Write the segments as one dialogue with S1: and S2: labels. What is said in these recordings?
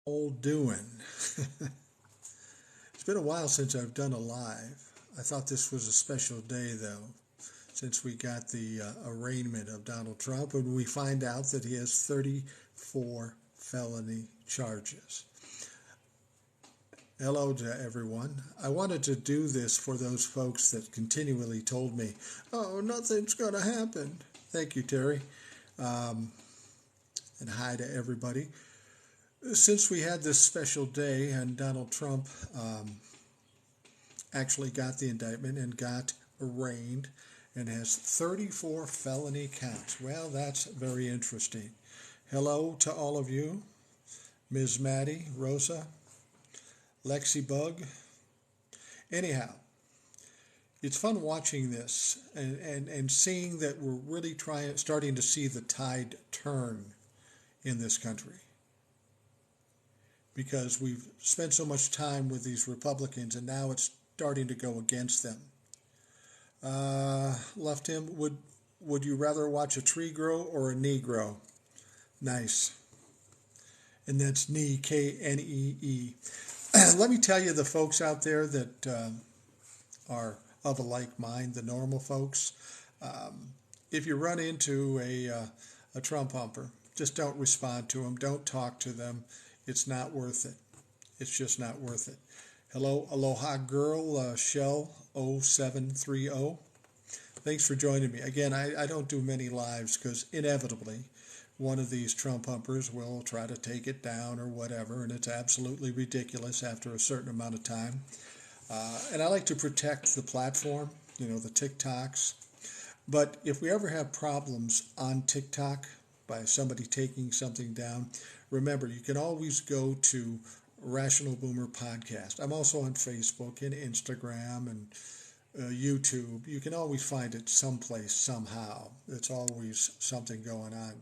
S1: All doing? It's been a while since I've done a live. I thought this was a special day, though, since we got the arraignment of Donald Trump, and we find out that he has 34 felony charges. Hello to everyone. I wanted to do this for those folks that continually told me, oh, nothing's going to happen. Thank you, Terry. And hi to everybody. Since we had this special day and Donald Trump actually got the indictment and got arraigned and has 34 felony counts. Well, that's very interesting. Hello to all of you. Ms. Maddie, Rosa, Lexi Bug. Anyhow, it's fun watching this and seeing that we're really starting to see the tide turn in this country. Because we've spent so much time with these Republicans, and now it's starting to go against them. Left him, would you rather watch a tree grow or a knee grow? Nice. And that's knee, Knee. Let me tell you, the folks out there that are of a like mind, the normal folks, if you run into a Trump humper, just don't respond to them, don't talk to them. It's not worth it. It's just not worth it. Hello, Aloha Girl, Shell 0730. Thanks for joining me. Again, I don't do many lives because inevitably one of these Trump humpers will try to take it down or whatever, and it's absolutely ridiculous after a certain amount of time. And I like to protect the platform, the TikToks. But if we ever have problems on TikTok by somebody taking something down, remember, you can always go to Rational Boomer Podcast. I'm also on Facebook and Instagram and YouTube. You can always find it someplace, somehow. It's always something going on.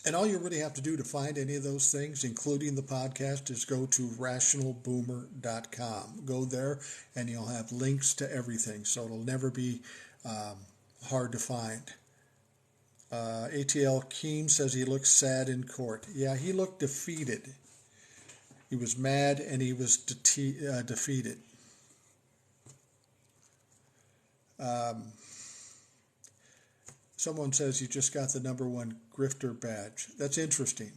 S1: And all you really have to do to find any of those things, including the podcast, is go to rationalboomer.com. Go there and you'll have links to everything. So it'll never be hard to find. ATL Keem says he looks sad in court. Yeah, he looked defeated. He was mad and he was defeated. Someone says you just got the #1 grifter badge. That's interesting.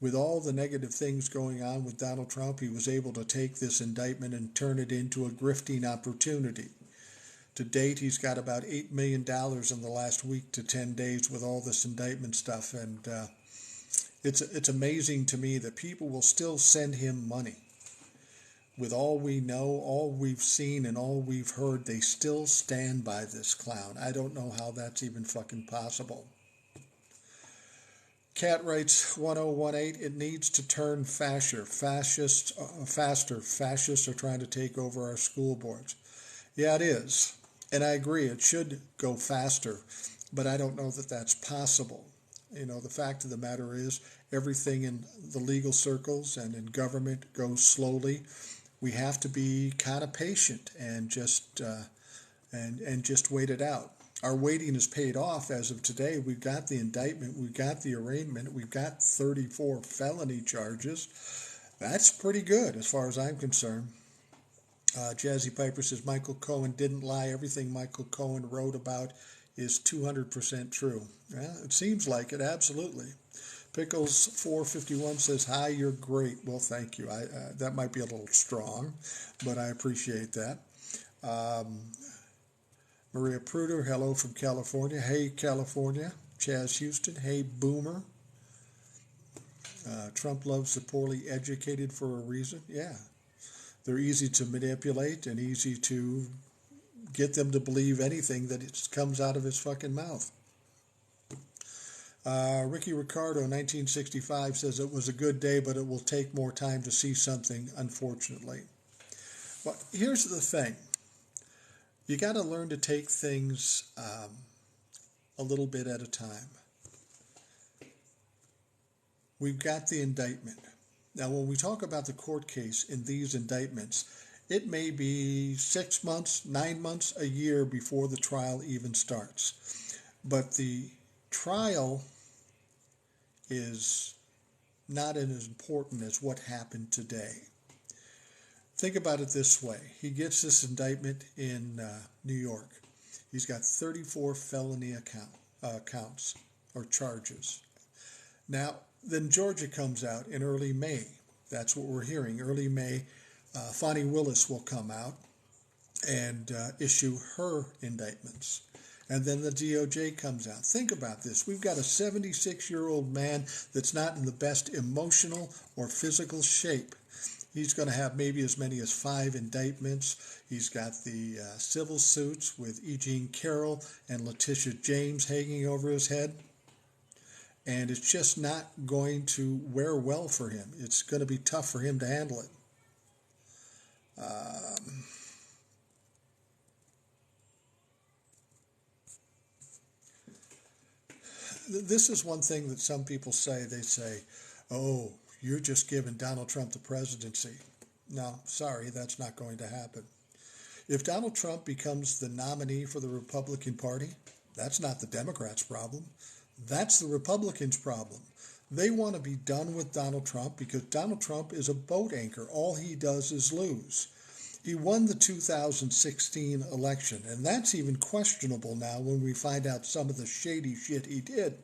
S1: With all the negative things going on with Donald Trump, he was able to take this indictment and turn it into a grifting opportunity. To date, he's got about $8 million in the last week to 10 days with all this indictment stuff. And it's amazing to me that people will still send him money. With all we know, all we've seen, and all we've heard, they still stand by this clown. I don't know how that's even fucking possible. Cat writes 1018, it needs to turn faster. Fascists are trying to take over our school boards. Yeah, it is. And I agree, it should go faster, but I don't know that that's possible. The fact of the matter is, everything in the legal circles and in government goes slowly. We have to be kind of patient and just wait it out. Our waiting is paid off as of today. We've got the indictment, we've got the arraignment, we've got 34 felony charges. That's pretty good as far as I'm concerned. Jazzy Piper says Michael Cohen didn't lie. Everything Michael Cohen wrote about is 200% true. Yeah, it seems like it, absolutely. Pickles 451 says, hi, you're great. Well, thank you. That might be a little strong, but I appreciate that. Maria Pruder, hello from California. Hey, California. Chaz Houston, hey, Boomer. Trump loves the poorly educated for a reason. Yeah. They're easy to manipulate and easy to get them to believe anything that comes out of his fucking mouth. Ricky Ricardo, 1965, says it was a good day, but it will take more time to see something, unfortunately. Well, here's the thing. You got to learn to take things a little bit at a time. We've got the indictment. Now, when we talk about the court case in these indictments, it may be 6 months, 9 months, a year before the trial even starts. But the trial is not as important as what happened today. Think about it this way. He gets this indictment in New York. He's got 34 felony counts or charges. Now, then Georgia comes out in early May. That's what we're hearing. Early May, Fani Willis will come out and issue her indictments. And then the DOJ comes out. Think about this. We've got a 76-year-old man that's not in the best emotional or physical shape. He's going to have maybe as many as 5 indictments. He's got the civil suits with E. Jean Carroll and Letitia James hanging over his head. And it's just not going to wear well for him. It's going to be tough for him to handle it. This is one thing that some people say. They say, oh, you're just giving Donald Trump the presidency. No, sorry, that's not going to happen. If Donald Trump becomes the nominee for the Republican Party, that's not the Democrats' problem. That's the Republicans' problem. They want to be done with Donald Trump because Donald Trump is a boat anchor. All he does is lose. He won the 2016 election, and that's even questionable now when we find out some of the shady shit he did.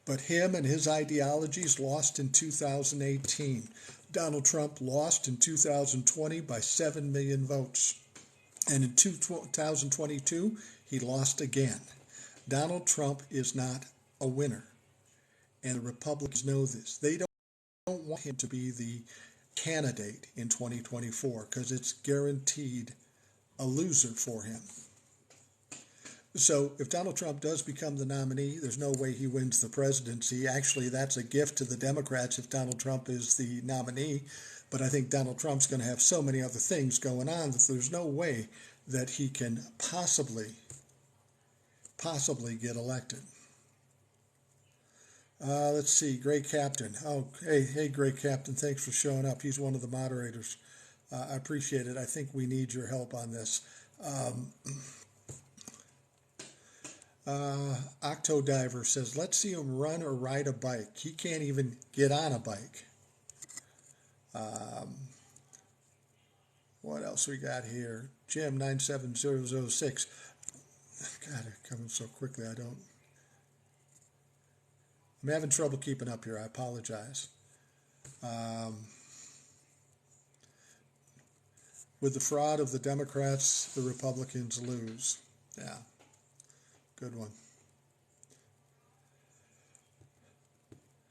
S1: But him and his ideologies lost in 2018. Donald Trump lost in 2020 by 7 million votes. And in 2022, he lost again. Donald Trump is not a winner. And the Republicans know this. They don't want him to be the candidate in 2024 because it's guaranteed a loser for him. So if Donald Trump does become the nominee, there's no way he wins the presidency. Actually, that's a gift to the Democrats if Donald Trump is the nominee. But I think Donald Trump's going to have so many other things going on that there's no way that he can possibly get elected. Let's see, Great Captain. Oh, hey, Great Captain, thanks for showing up. He's one of the moderators. I appreciate it. I think we need your help on this. Octodiver says, let's see him run or ride a bike. He can't even get on a bike. What else we got here? Jim 97006. God, they're coming so quickly. I'm having trouble keeping up here. I apologize. With the fraud of the Democrats, the Republicans lose. Yeah, good one.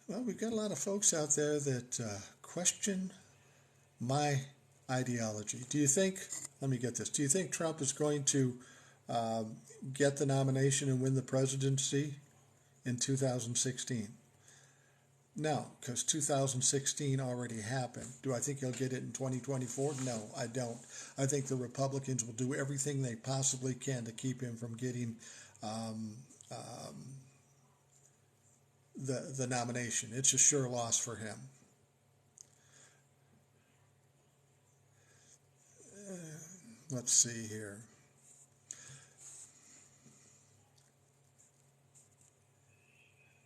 S1: Well, we've got a lot of folks out there that question my ideology. Do you think, let me get this, do you think Trump is going to get the nomination and win the presidency in 2016? No, because 2016 already happened. Do I think he'll get it in 2024? No, I don't. I think the Republicans will do everything they possibly can to keep him from getting the nomination. It's a sure loss for him. Let's see here.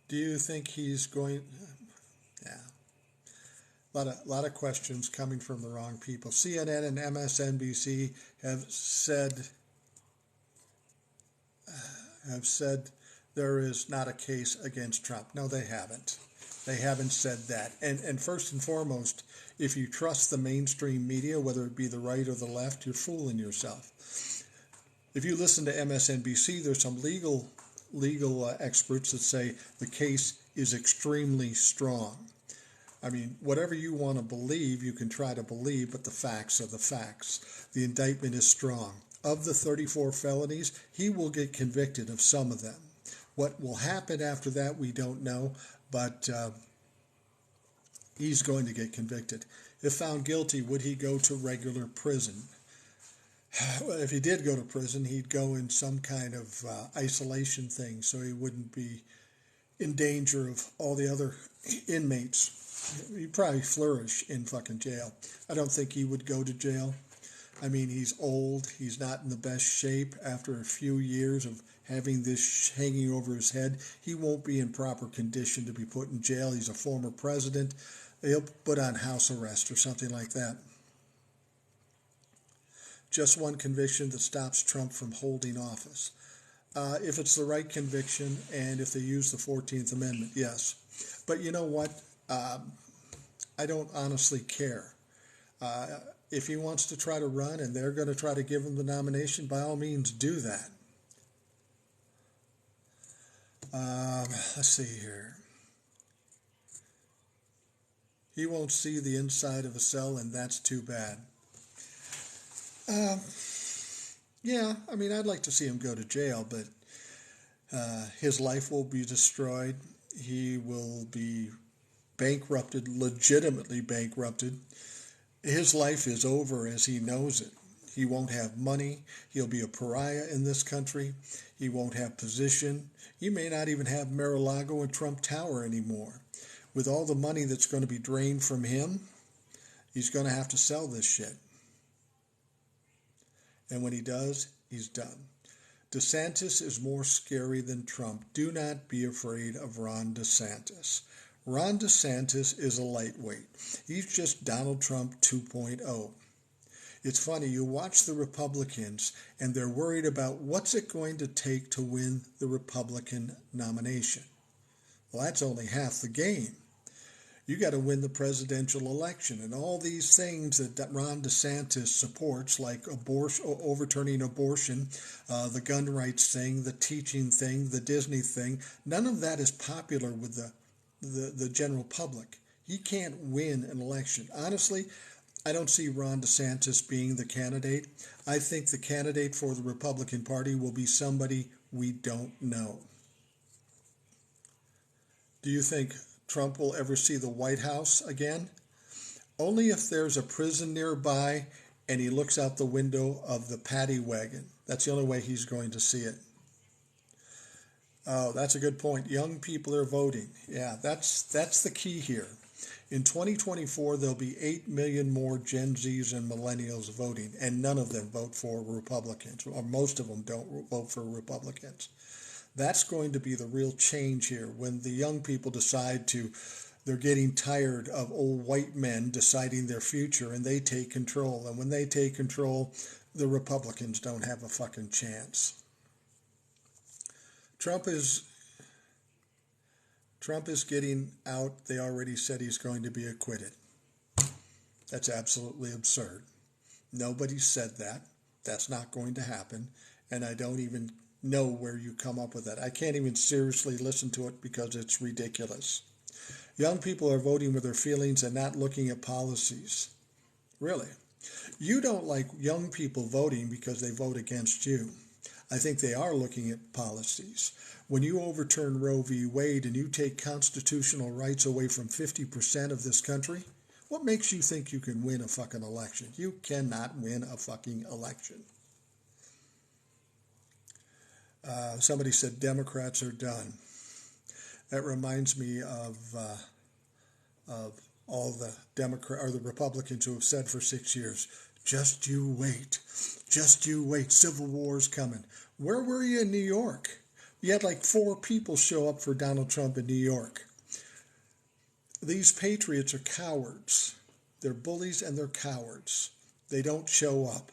S1: Do you think he's going? Yeah. A lot of questions coming from the wrong people. CNN and MSNBC have said there is not a case against Trump. No, they haven't. They haven't said that. And first and foremost, if you trust the mainstream media, whether it be the right or the left, you're fooling yourself. If you listen to MSNBC, there's some legal experts that say the case is extremely strong. I mean, whatever you want to believe, you can try to believe, but the facts are the facts. The indictment is strong. Of the 34 felonies, he will get convicted of some of them. What will happen after that, we don't know, but he's going to get convicted. If found guilty, would he go to regular prison? Well, if he did go to prison, he'd go in some kind of isolation thing, so he wouldn't be in danger of all the other inmates. He'd probably flourish in fucking jail. I don't think he would go to jail. I mean, he's old. He's not in the best shape after a few years of having this hanging over his head. He won't be in proper condition to be put in jail. He's a former president. He'll put on house arrest or something like that. Just one conviction that stops Trump from holding office. If it's the right conviction and if they use the 14th Amendment, yes. But you know what? I don't honestly care. If he wants to try to run and they're going to try to give him the nomination, by all means do that. Let's see here. He won't see the inside of a cell, and that's too bad. Yeah, I mean, I'd like to see him go to jail, but his life will be destroyed. He will be bankrupted, legitimately bankrupted. His life is over as he knows it. He won't have money. He'll be a pariah in this country. He won't have position. He may not even have Mar-a-Lago and Trump Tower anymore. With all the money that's going to be drained from him, he's going to have to sell this shit. And when he does, he's done. DeSantis is more scary than Trump. Do not be afraid of Ron DeSantis. Ron DeSantis is a lightweight. He's just Donald Trump 2.0. It's funny, you watch the Republicans and they're worried about what's it going to take to win the Republican nomination. Well, that's only half the game. You got to win the presidential election, and all these things that Ron DeSantis supports, like overturning abortion, the gun rights thing, the teaching thing, the Disney thing, none of that is popular with the general public. He can't win an election. Honestly, I don't see Ron DeSantis being the candidate. I think the candidate for the Republican Party will be somebody we don't know. Do you think Trump will ever see the White House again? Only if there's a prison nearby and he looks out the window of the paddy wagon. That's the only way he's going to see it. Oh, that's a good point. Young people are voting. Yeah, that's the key here. In 2024, there'll be 8 million more Gen Zs and millennials voting, and none of them vote for Republicans, or most of them don't vote for Republicans. That's going to be the real change here when the young people they're getting tired of old white men deciding their future, and they take control. And when they take control, the Republicans don't have a fucking chance. Trump is getting out. They already said he's going to be acquitted. That's absolutely absurd. Nobody said that. That's not going to happen. And I don't even know where you come up with that. I can't even seriously listen to it because it's ridiculous. Young people are voting with their feelings and not looking at policies. Really. You don't like young people voting because they vote against you. I think they are looking at policies. When you overturn Roe v. Wade and you take constitutional rights away from 50% of this country, what makes you think you can win a fucking election? You cannot win a fucking election. Somebody said Democrats are done. That reminds me of all the the Republicans who have said for 6 years, just you wait, Civil War's coming. Where were you in New York? You had like 4 people show up for Donald Trump in New York. These patriots are cowards. They're bullies and they're cowards. They don't show up.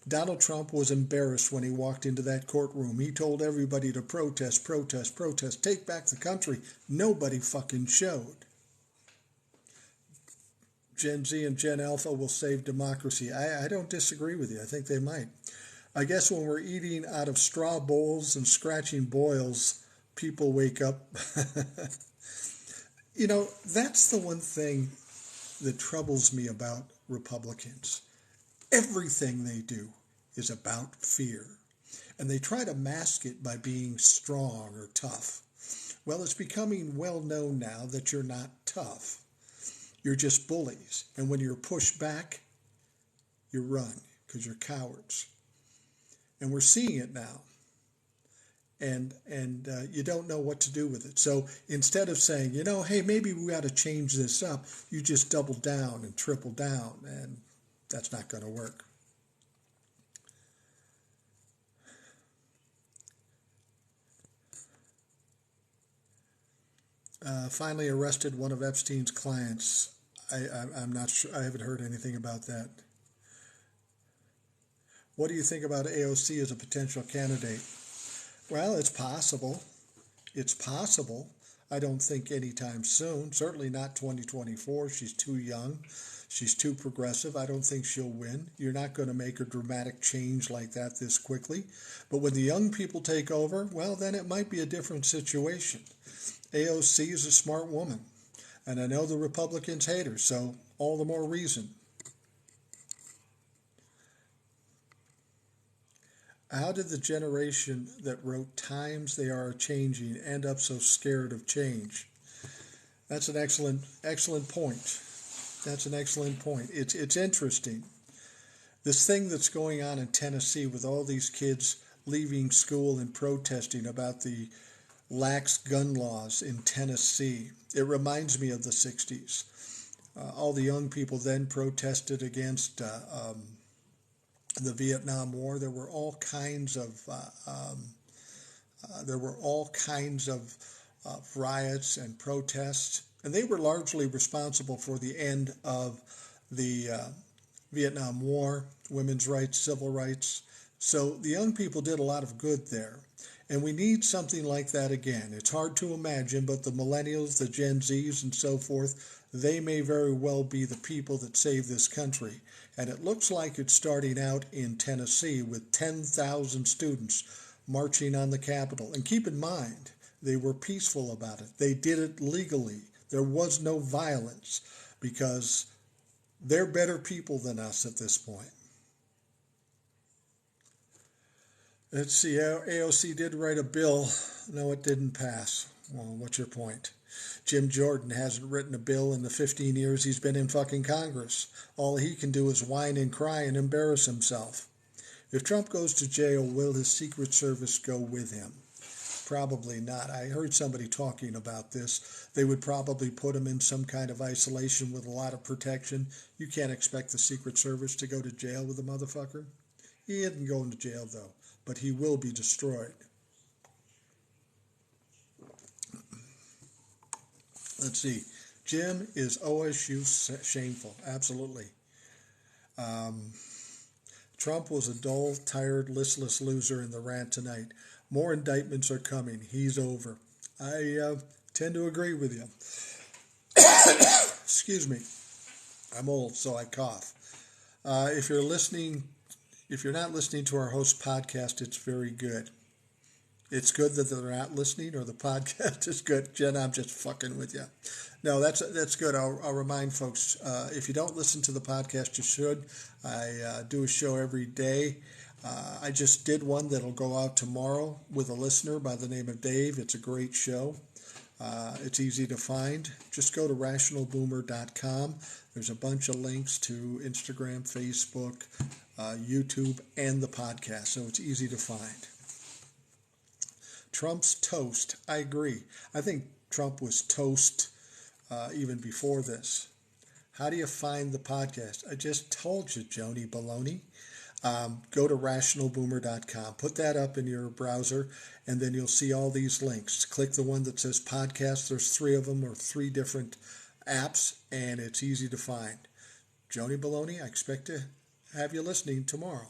S1: Donald Trump was embarrassed when he walked into that courtroom. He told everybody to protest, take back the country. Nobody fucking showed. Gen Z and Gen Alpha will save democracy. I don't disagree with you. I think they might. I guess when we're eating out of straw bowls and scratching boils, people wake up. You know, that's the one thing that troubles me about Republicans. Everything they do is about fear. And they try to mask it by being strong or tough. Well, it's becoming well known now that you're not tough. You're just bullies. And when you're pushed back, you run because you're cowards. And we're seeing it now. And you don't know what to do with it. So instead of saying, hey, maybe we ought to change this up, you just double down and triple down. And that's not going to work. finally arrested one of Epstein's clients. I'm not sure. I haven't heard anything about that. What do you think about AOC as a potential candidate? Well, it's possible. It's possible. I don't think anytime soon. Certainly not 2024. She's too young. She's too progressive. I don't think she'll win. You're not going to make a dramatic change like that this quickly. But when the young people take over, well, then it might be a different situation. AOC is a smart woman. And I know the Republicans hate her, so all the more reason. How did the generation that wrote Times They Are Changing end up so scared of change? That's an excellent point. That's an excellent point. It's interesting. This thing that's going on in Tennessee with all these kids leaving school and protesting about the lax gun laws in Tennessee. It reminds me of the 60s. All the young people then protested against the Vietnam War. There were all kinds of riots and protests, and they were largely responsible for the end of the Vietnam War, women's rights, civil rights. So the young people did a lot of good there. And we need something like that again. It's hard to imagine, but the millennials, the Gen Zs, and so forth, they may very well be the people that save this country. And it looks like it's starting out in Tennessee with 10,000 students marching on the Capitol. And keep in mind, they were peaceful about it. They did it legally. There was no violence because they're better people than us at this point. Let's see, AOC did write a bill. No, it didn't pass. Well, what's your point? Jim Jordan hasn't written a bill in the 15 years he's been in fucking Congress. All he can do is whine and cry and embarrass himself. If Trump goes to jail, will his Secret Service go with him? Probably not. I heard somebody talking about this. They would probably put him in some kind of isolation with a lot of protection. You can't expect the Secret Service to go to jail with a motherfucker. He isn't going to jail, though, but he will be destroyed. Let's see. Jim, is OSU shameful? Absolutely. Trump was a dull, tired, listless loser in the rant tonight. More indictments are coming. He's over. I tend to agree with you. Excuse me. I'm old, so I cough. If you're not listening to our host podcast, it's very good. It's good that they're not listening, or the podcast is good. Jen, I'm just fucking with you. No, that's good. I'll remind folks, if you don't listen to the podcast, you should. I do a show every day. I just did one that'll go out tomorrow with a listener by the name of Dave. It's a great show. It's easy to find. Just go to rationalboomer.com. There's a bunch of links to Instagram, Facebook, YouTube, and the podcast, so it's easy to find. Trump's toast. I agree. I think Trump was toast even before this. How do you find the podcast? I just told you, Joni Baloney. Go to rationalboomer.com. Put that up in your browser, and then you'll see all these links. Click the one that says podcast. There's 3 of them, or 3 different apps, and it's easy to find. Joni Baloney, I expect to have you listening tomorrow.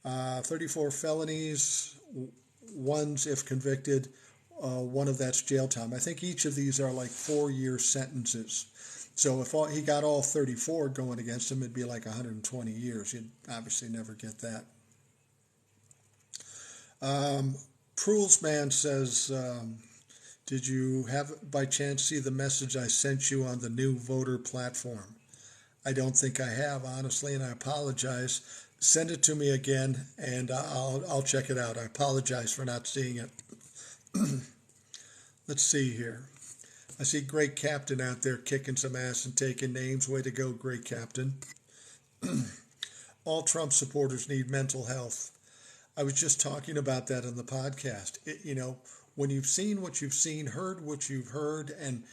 S1: 34 felonies, ones if convicted, one of that's jail time. I think each of these are like 4-year sentences. So if he got all 34 going against him, it'd be like 120 years. You'd obviously never get that. Prules Man says, did you by chance see the message I sent you on the new voter platform? I don't think I have, honestly, and I apologize. Send it to me again, and I'll check it out. I apologize for not seeing it. Let's see here. I see Great Captain out there kicking some ass and taking names. Way to go, Great Captain. All Trump supporters need mental health. I was just talking about that on the podcast. When you've seen what you've seen, heard what you've heard, and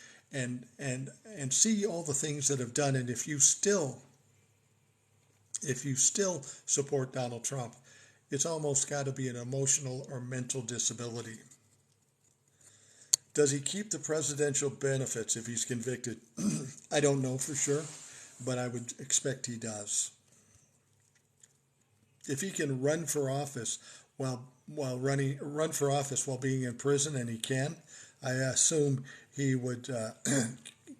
S1: see all the things that have done, and if you still support Donald Trump, it's almost got to be an emotional or mental disability. Does he keep the presidential benefits if he's convicted? I don't know for sure, but I would expect he does. If he can run for office run for office while being in prison, and he can, I assume he would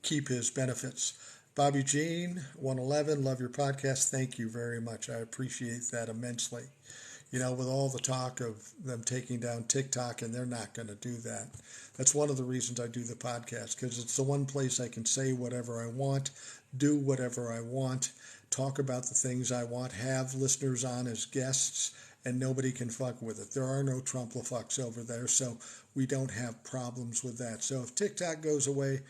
S1: keep his benefits. Bobby Jean, 111, love your podcast. Thank you very much. I appreciate that immensely. You know, with all the talk of them taking down TikTok, and they're not going to do that. That's one of the reasons I do the podcast, because it's the one place I can say whatever I want, do whatever I want, talk about the things I want, have listeners on as guests, and nobody can fuck with it. There are no Trump-la-fucks over there, so we don't have problems with that. So if TikTok goes away,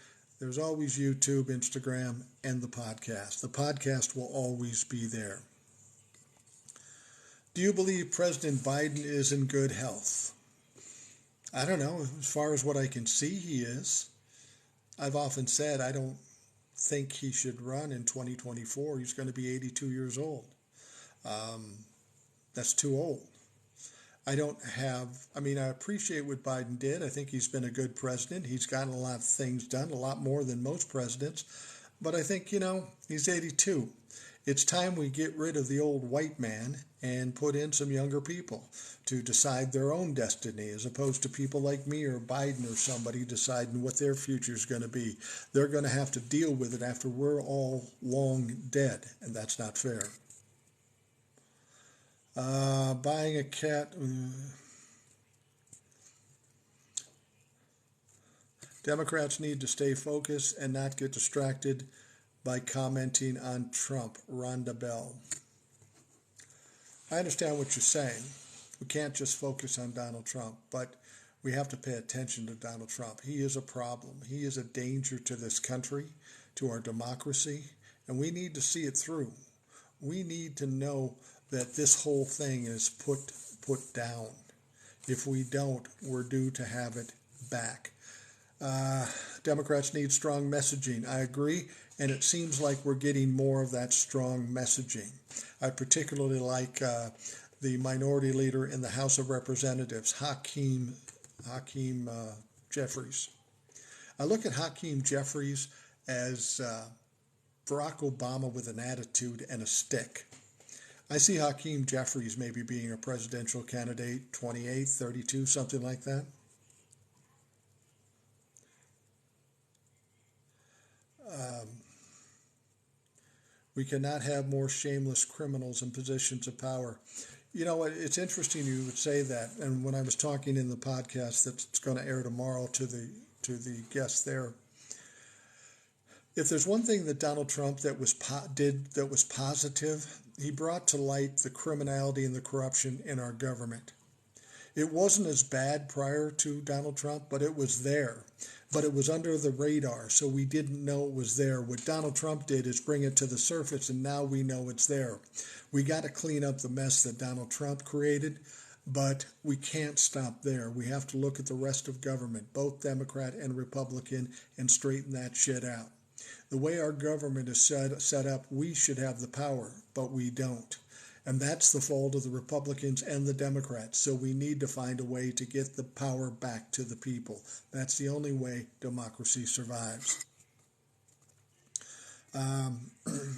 S1: there's always YouTube, Instagram, and the podcast. The podcast will always be there. Do you believe President Biden is in good health? I don't know. As far as what I can see, he is. I've often said I don't think he should run in 2024. He's going to be 82 years old. That's too old. I appreciate what Biden did. I think he's been a good president. He's gotten a lot of things done, a lot more than most presidents. But I think, he's 82. It's time we get rid of the old white man and put in some younger people to decide their own destiny, as opposed to people like me or Biden or somebody deciding what their future is going to be. They're going to have to deal with it after we're all long dead, and that's not fair. Buying a cat. Democrats need to stay focused and not get distracted by commenting on Trump. Rhonda Bell. I understand what you're saying. We can't just focus on Donald Trump, but we have to pay attention to Donald Trump. He is a problem. He is a danger to this country, to our democracy, and we need to see it through. We need to know that this whole thing is put down. If we don't, we're due to have it back. Democrats need strong messaging. I agree, and it seems like we're getting more of that strong messaging. I particularly like the minority leader in the House of Representatives, Hakeem Jeffries. I look at Hakeem Jeffries as Barack Obama with an attitude and a stick. I see Hakeem Jeffries maybe being a presidential candidate, 28, 32, something like that. We cannot have more shameless criminals in positions of power. You know what? It's interesting you would say that. And when I was talking in the podcast that's going to air tomorrow to the guests there, if there's one thing that Donald Trump did that was positive, he brought to light the criminality and the corruption in our government. It wasn't as bad prior to Donald Trump, but it was there. But it was under the radar, so we didn't know it was there. What Donald Trump did is bring it to the surface, and now we know it's there. We got to clean up the mess that Donald Trump created, but we can't stop there. We have to look at the rest of government, both Democrat and Republican, and straighten that shit out. The way our government is set up, we should have the power, but we don't. And that's the fault of the Republicans and the Democrats. So we need to find a way to get the power back to the people. That's the only way democracy survives.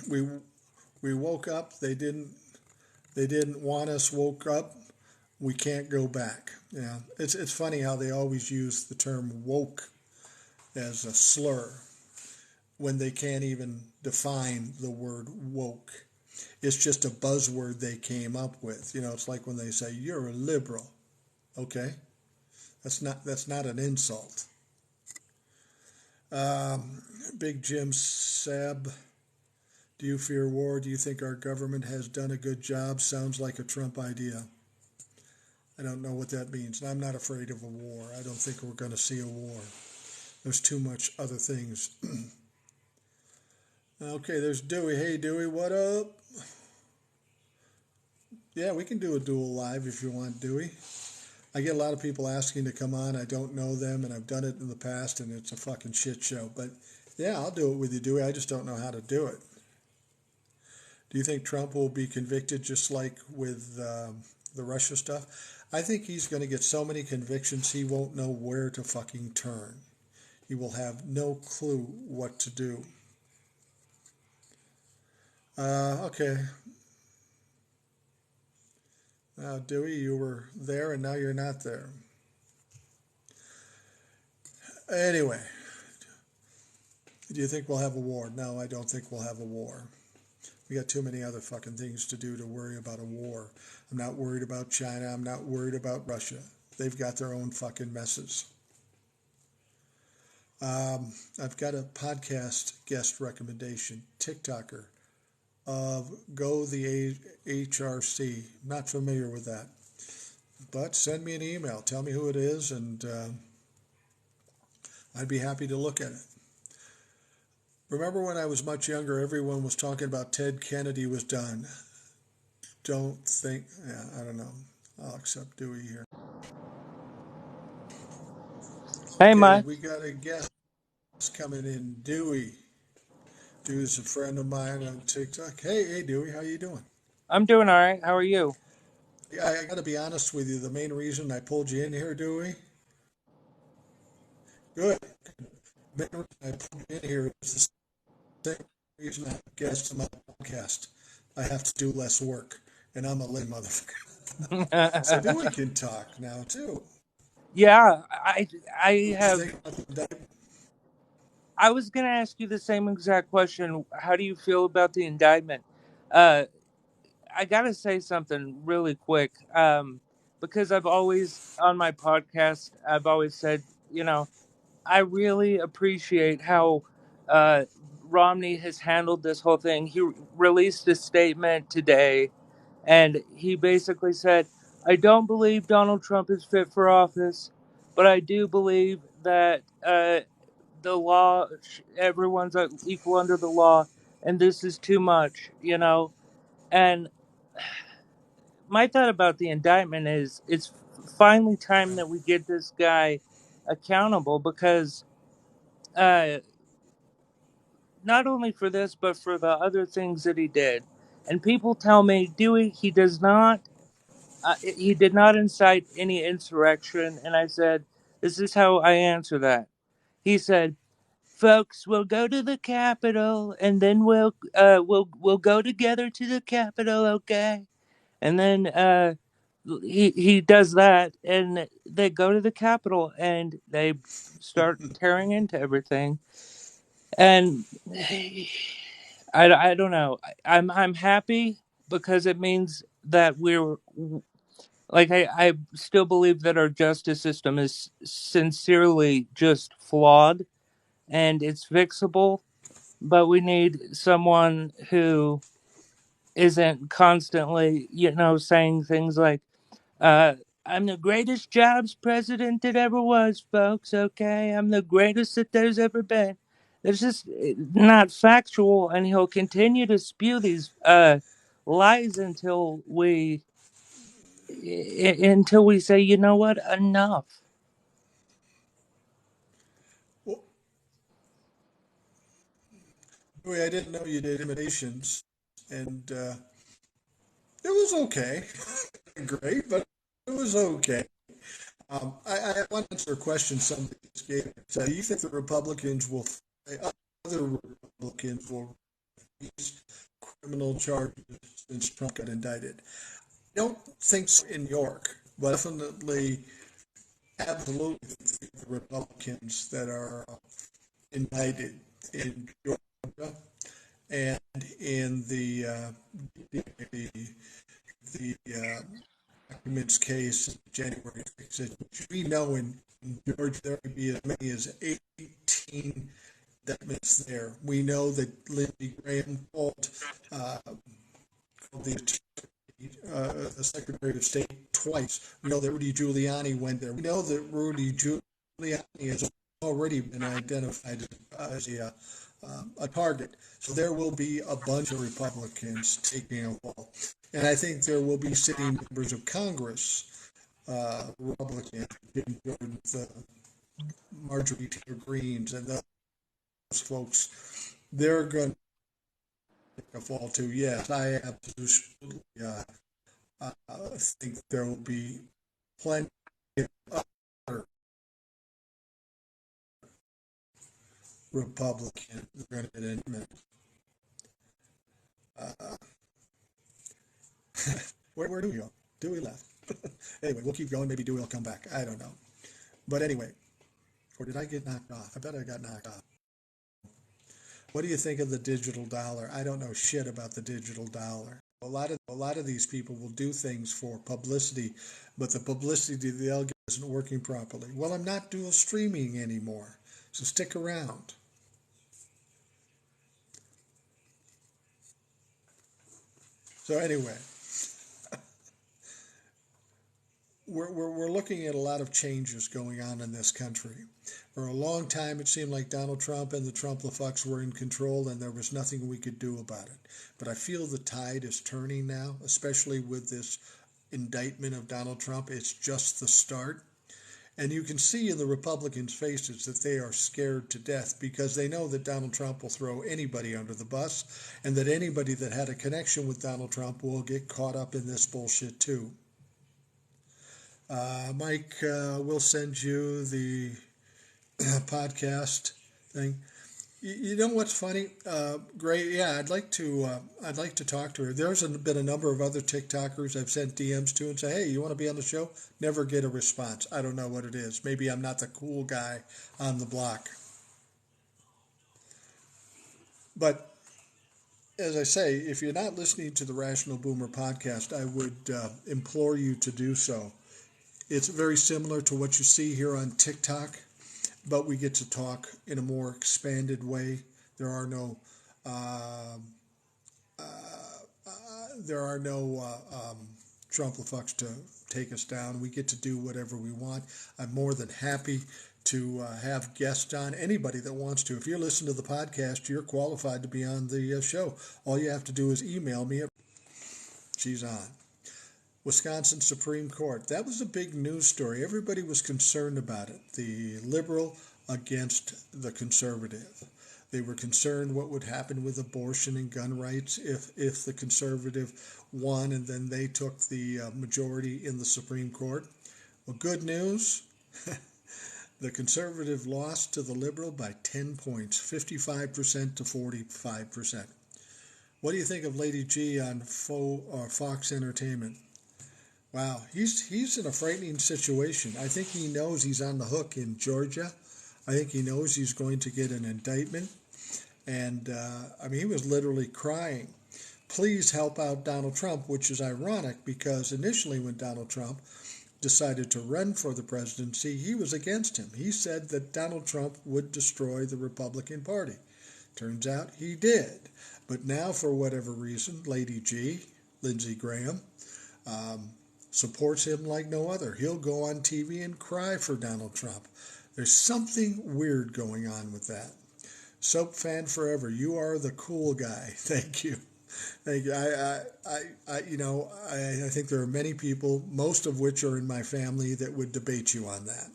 S1: We woke up. They didn't want us. Woke up. We can't go back. Yeah, it's funny how they always use the term woke as a slur when they can't even define the word woke. It's just a buzzword they came up with. It's like when they say, you're a liberal. Okay? That's not an insult. Big Jim Seb, do you fear war? Do you think our government has done a good job? Sounds like a Trump idea. I don't know what that means. I'm not afraid of a war. I don't think we're going to see a war. There's too much other things. Okay, there's Dewey. Hey, Dewey, what up? Yeah, we can do a dual live if you want, Dewey. I get a lot of people asking to come on. I don't know them, and I've done it in the past, and it's a fucking shit show. But, yeah, I'll do it with you, Dewey. I just don't know how to do it. Do you think Trump will be convicted just like with the Russia stuff. I think he's going to get so many convictions he won't know where to fucking turn. He will have no clue what to do. Okay. Now, Dewey, you were there and now you're not there. Anyway, do you think we'll have a war? No, I don't think we'll have a war. We got too many other fucking things to do to worry about a war. I'm not worried about China. I'm not worried about Russia. They've got their own fucking messes. I've got a podcast guest recommendation, TikToker of Go the HRC. Not familiar with that. But send me an email. Tell me who it is, and I'd be happy to look at it. Remember when I was much younger, everyone was talking about Ted Kennedy was done. Don't think, I don't know. I'll accept Dewey here.
S2: Hey,
S1: Okay,
S2: Mike.
S1: we got a guest coming in, Dewey. Dewey's a friend of mine on TikTok. Hey, Dewey, how you doing?
S2: I'm doing all right. How are you?
S1: I got to be honest with you. The main reason I pulled you in here, Dewey, good. The main reason I pulled you in here is the same reason I have guests on my podcast. I have to do less work, and I'm a lame motherfucker. So Dewey can talk now too.
S2: Yeah, I
S1: What do you
S2: have.
S1: think about the indictment?
S2: I was gonna ask you the same exact question. How do you feel about the indictment? Uh, I gotta say something really quick. Because I've always on my podcast, I've always said, you know, I really appreciate how uh, Romney has handled this whole thing. He released a statement today, and he basically said, I don't believe Donald Trump is fit for office, but I do believe that the law, everyone's equal under the law, and this is too much, you know? And my thought about the indictment is it's finally time that we get this guy accountable because uh, not only for this, but for the other things that he did. And people tell me, Dewey, he did not incite any insurrection. And I said, this is how I answer that. He said, folks, we'll go to the Capitol, and then we'll go together to the Capitol, okay? And then he does that, and they go to the Capitol, and they start tearing into everything. And I don't know. I'm happy because it means that we're like I still believe that our justice system is sincerely just flawed and it's fixable, but we need someone who isn't constantly, saying things like, uh, I'm the greatest jobs president that ever was, folks, okay? I'm the greatest that there's ever been. It's just not factual, and he'll continue to spew these lies until we say, you know what, enough.
S1: Well, Dewey, I didn't know you did imitations, and it was okay. Great, but it was okay. I want to answer a question somebody just gave. So, do you think the Republicans will, other Republicans will face criminal charges since Trump got indicted? I don't think so in New York, but definitely, absolutely think the Republicans that are indicted in Georgia and in the the Arraignment's case in January 6th, which we know in Georgia there may be as many as 18 indictments there. We know that Lindsey Graham called the Secretary of State twice. We know that Rudy Giuliani went there. We know that Rudy Giuliani has already been identified as a target. So there will be a bunch of Republicans taking a fall. And I think there will be sitting members of Congress, Republicans, Jim Jordan, Marjorie Taylor Greens, and those folks. They're going to take a fall too. Yes, I absolutely I think there will be plenty of other Republicans that are going to get indicted. Uh, where Dewey go? Dewey left. Anyway, we'll keep going. Maybe Dewey will come back. I don't know. But anyway, or did I get knocked off? I bet I got knocked off. What do you think of the digital dollar? I don't know shit about the digital dollar. A lot of these people will do things for publicity, but the publicity they'll get isn't working properly. Well, I'm not dual streaming anymore, so stick around. So anyway, we're looking at a lot of changes going on in this country. For a long time, it seemed like Donald Trump and the Trump-la-fucks were in control and there was nothing we could do about it. But I feel the tide is turning now, especially with this indictment of Donald Trump. It's just the start. And you can see in the Republicans' faces that they are scared to death because they know that Donald Trump will throw anybody under the bus and that anybody that had a connection with Donald Trump will get caught up in this bullshit too. Mike, we'll send you the podcast thing. You know what's funny? Great. Yeah, I'd like to talk to her. Been a number of other TikTokers I've sent DMs to and say, hey, you want to be on the show? Never get a response. I don't know what it is. Maybe I'm not the cool guy on the block. But as I say, if you're not listening to the Rational Boomer podcast, I would implore you to do so. It's very similar to what you see here on TikTok, but we get to talk in a more expanded way. There are no uh, there are no Trump-la-fucks to take us down. We get to do whatever we want. I'm more than happy to have guests on, anybody that wants to. If you're listening to the podcast, you're qualified to be on the show. All you have to do is email me. She's on. Wisconsin Supreme Court. That was a big news story. Everybody was concerned about it. The liberal against the conservative. They were concerned what would happen with abortion and gun rights if the conservative won and then they took the majority in the Supreme Court. Well, good news. The conservative lost to the liberal by 10 points, 55% to 45%. What do you think of Lady G on Fox Entertainment? Wow, he's in a frightening situation. I think he knows he's on the hook in Georgia. I think he knows he's going to get an indictment. And, he was literally crying, please help out Donald Trump, which is ironic because initially when Donald Trump decided to run for the presidency, he was against him. He said that Donald Trump would destroy the Republican Party. Turns out he did. But now, for whatever reason, Lady G, Lindsey Graham, supports him like no other. He'll go on TV and cry for Donald Trump. There's something weird going on with that. Soap fan forever. You are the cool guy. Thank you. Thank you. I think there are many people, most of which are in my family, that would debate you on that.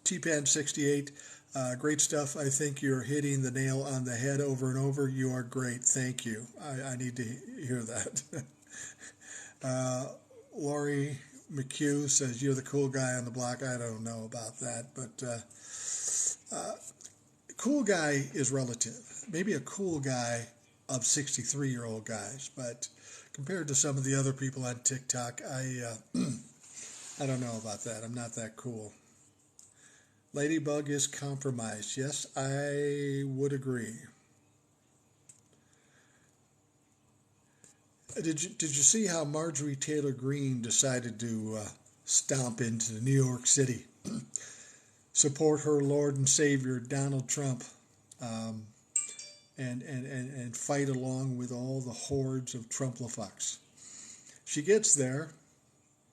S1: T-Pan 68. Great stuff. I think you're hitting the nail on the head over and over. You are great. Thank you. I need to hear that. Lori McHugh says, you're the cool guy on the block. I don't know about that, but cool guy is relative. Maybe a cool guy of 63-year-old guys, but compared to some of the other people on TikTok, I don't know about that. I'm not that cool. Ladybug is compromised. Yes, I would agree. Did you see how Marjorie Taylor Greene decided to stomp into New York City, support her Lord and Savior Donald Trump, and fight along with all the hordes of Trump-la-fucks? She gets there.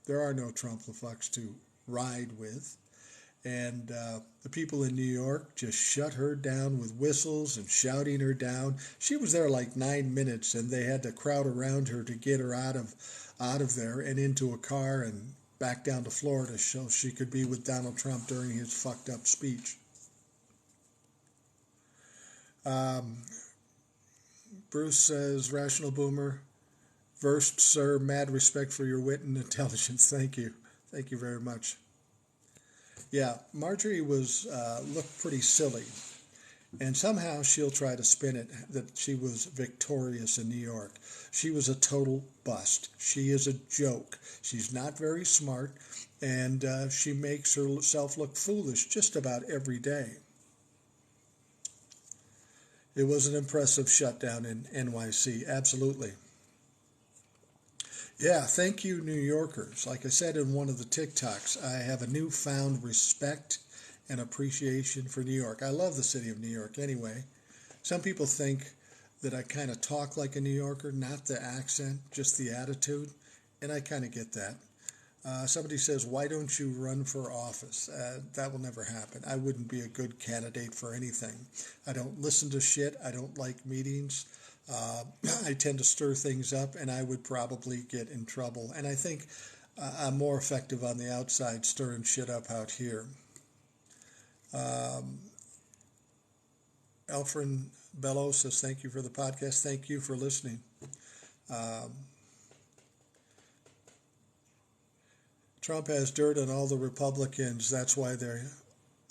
S1: There are no Trump-la-fucks to ride with. And the people in New York just shut her down with whistles and shouting her down. She was there like 9 minutes, and they had to crowd around her to get her out of there and into a car and back down to Florida so she could be with Donald Trump during his fucked up speech. Bruce says, Rational Boomer. Versed, sir. Mad respect for your wit and intelligence. Thank you. Thank you very much. Yeah, Marjorie looked pretty silly. And somehow she'll try to spin it that she was victorious in New York. She was a total bust. She is a joke. She's not very smart, and she makes herself look foolish just about every day. It was an impressive shutdown in NYC, absolutely. Yeah, thank you, New Yorkers. Like I said in one of the TikToks, I have a newfound respect and appreciation for New York. I love the city of New York anyway. Some people think that I kind of talk like a New Yorker, not the accent, just the attitude, and I kind of get that. Somebody says, why don't you run for office? That will never happen. I wouldn't be a good candidate for anything. I don't listen to shit. I don't like meetings. I tend to stir things up, and I would probably get in trouble. And I think I'm more effective on the outside stirring shit up out here. Alfred Bello says, thank you for the podcast. Thank you for listening. Trump has dirt on all the Republicans. That's why they're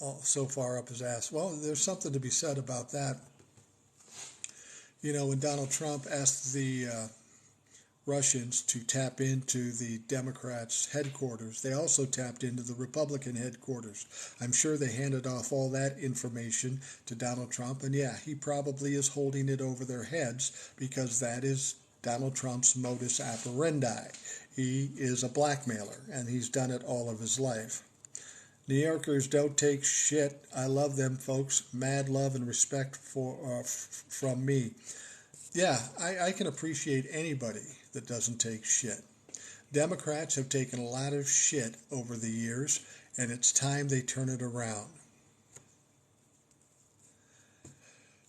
S1: all so far up his ass. Well, there's something to be said about that. You know, when Donald Trump asked the Russians to tap into the Democrats' headquarters, they also tapped into the Republican headquarters. I'm sure they handed off all that information to Donald Trump, and yeah, he probably is holding it over their heads because that is Donald Trump's modus operandi. He is a blackmailer, and he's done it all of his life. New Yorkers don't take shit. I love them, folks. Mad love and respect from me. Yeah, I can appreciate anybody that doesn't take shit. Democrats have taken a lot of shit over the years, and it's time they turn it around.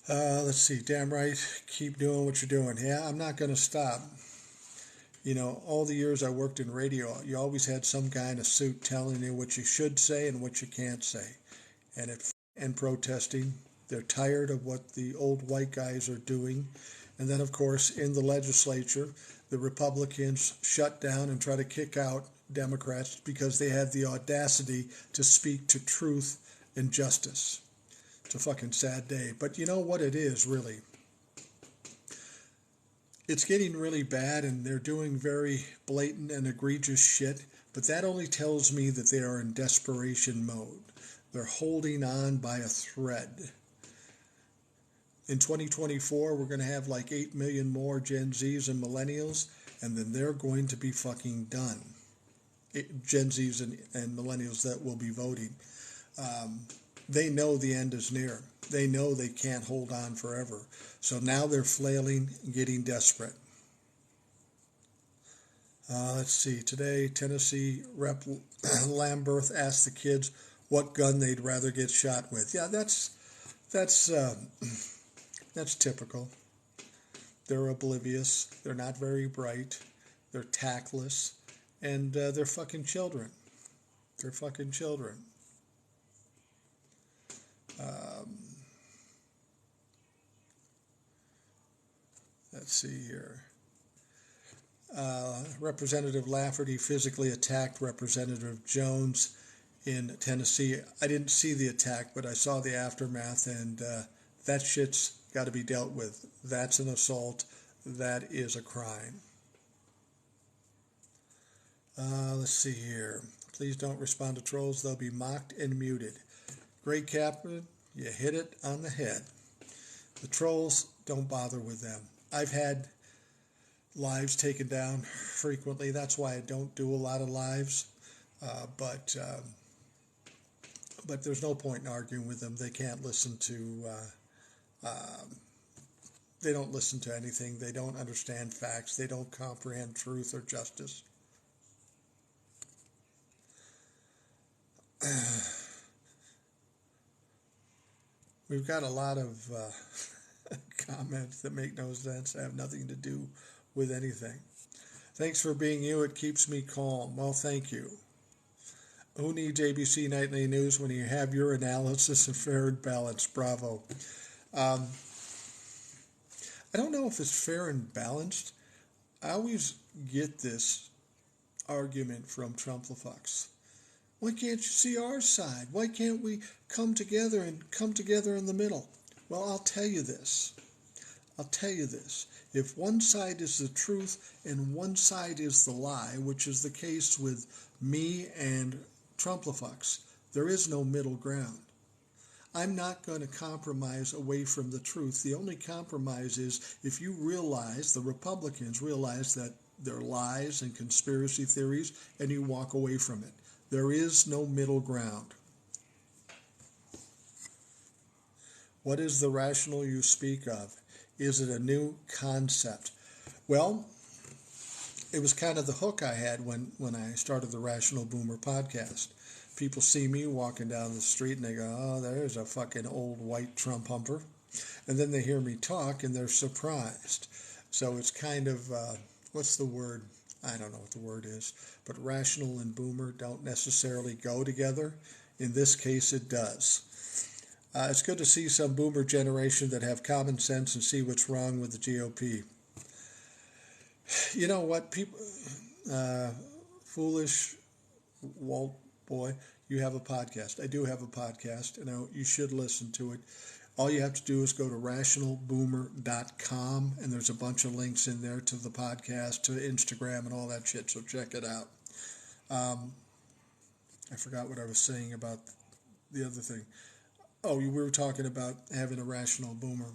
S1: Let's see. Damn right. Keep doing what you're doing. Yeah, I'm not going to stop. You know, all the years I worked in radio, you always had some guy in a suit telling you what you should say and what you can't say. And protesting, they're tired of what the old white guys are doing. And then, of course, in the legislature, the Republicans shut down and try to kick out Democrats because they had the audacity to speak to truth and justice. It's a fucking sad day. But you know what it is, really? It's getting really bad, and they're doing very blatant and egregious shit, but that only tells me that they are in desperation mode. They're holding on by a thread. In 2024, we're going to have like 8 million more Gen Zs and millennials, and then they're going to be fucking done. Gen Zs and millennials that will be voting. They know the end is near. They know they can't hold on forever. So now they're flailing, getting desperate. Let's see. Today, Tennessee Rep. Lamberth asked the kids what gun they'd rather get shot with. Yeah, that's typical. They're oblivious. They're not very bright. They're tactless. And they're fucking children. They're fucking children. Let's see here. Representative Lafferty physically attacked Representative Jones in Tennessee. I didn't see the attack, but I saw the aftermath, and that shit's got to be dealt with. That's an assault. That is a crime. Let's see here. Please don't respond to trolls. They'll be mocked and muted. Great Captain, you hit it on the head. The trolls, don't bother with them. I've had lives taken down frequently. That's why I don't do a lot of lives. But there's no point in arguing with them. They can't listen to. They don't listen to anything. They don't understand facts. They don't comprehend truth or justice. We've got a lot of comments that make no sense, have nothing to do with anything. Thanks for being you. It keeps me calm. Well, thank you. Who needs ABC Nightly News when you have your analysis and fair and balanced? Bravo. I don't know if it's fair and balanced. I always get this argument from Trump-the-fucks. Why can't you see our side? Why can't we come together and come together in the middle? Well, I'll tell you this. If one side is the truth and one side is the lie, which is the case with me and Trump-the-fucks, there is no middle ground. I'm not going to compromise away from the truth. The only compromise is if you realize, the Republicans realize that they're lies and conspiracy theories, and you walk away from it. There is no middle ground. What is the rational you speak of? Is it a new concept? Well, it was kind of the hook I had when I started the Rational Boomer podcast. People see me walking down the street and they go, oh, there's a fucking old white Trump humper. And then they hear me talk and they're surprised. So it's kind of, what's the word? I don't know what the word is. But rational and boomer don't necessarily go together. In this case, it does. It's good to see some boomer generation that have common sense and see what's wrong with the GOP. You know what? People, foolish Walt boy, you have a podcast. I do have a podcast, and you should listen to it. All you have to do is go to rationalboomer.com, and there's a bunch of links in there to the podcast, to Instagram, and all that shit, so check it out. I forgot what I was saying about the other thing. Oh, we were talking about having a rational boomer.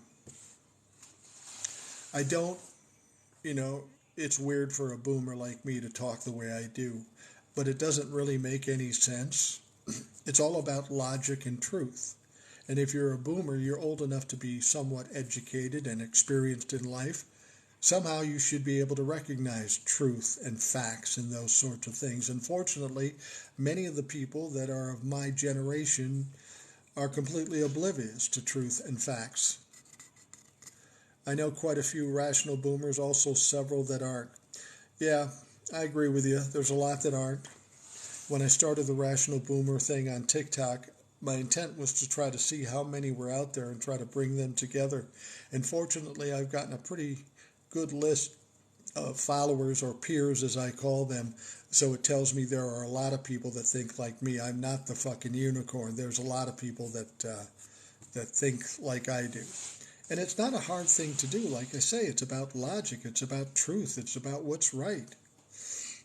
S1: I don't, it's weird for a boomer like me to talk the way I do, but it doesn't really make any sense. It's all about logic and truth. And if you're a boomer, you're old enough to be somewhat educated and experienced in life. Somehow you should be able to recognize truth and facts and those sorts of things. Unfortunately, many of the people that are of my generation are completely oblivious to truth and facts. I know quite a few rational boomers, also several that aren't. Yeah, I agree with you. There's a lot that aren't. When I started the Rational Boomer thing on TikTok, my intent was to try to see how many were out there and try to bring them together. And fortunately, I've gotten a pretty good list of followers, or peers as I call them. So it tells me there are a lot of people that think like me. I'm not the fucking unicorn. There's a lot of people that think like I do. And it's not a hard thing to do. Like I say, it's about logic. It's about truth. It's about what's right.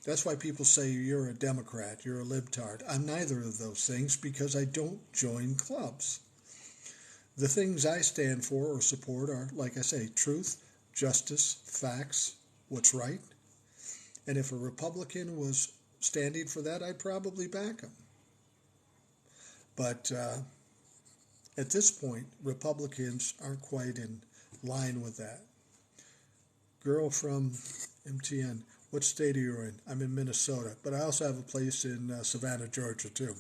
S1: That's why people say you're a Democrat, you're a libtard. I'm neither of those things because I don't join clubs. The things I stand for or support are, like I say, truth, justice, facts, what's right. And if a Republican was standing for that, I'd probably back him. But at this point, Republicans aren't quite in line with that. Girl from MTN. What state are you in? I'm in Minnesota, but I also have a place in Savannah, Georgia, too.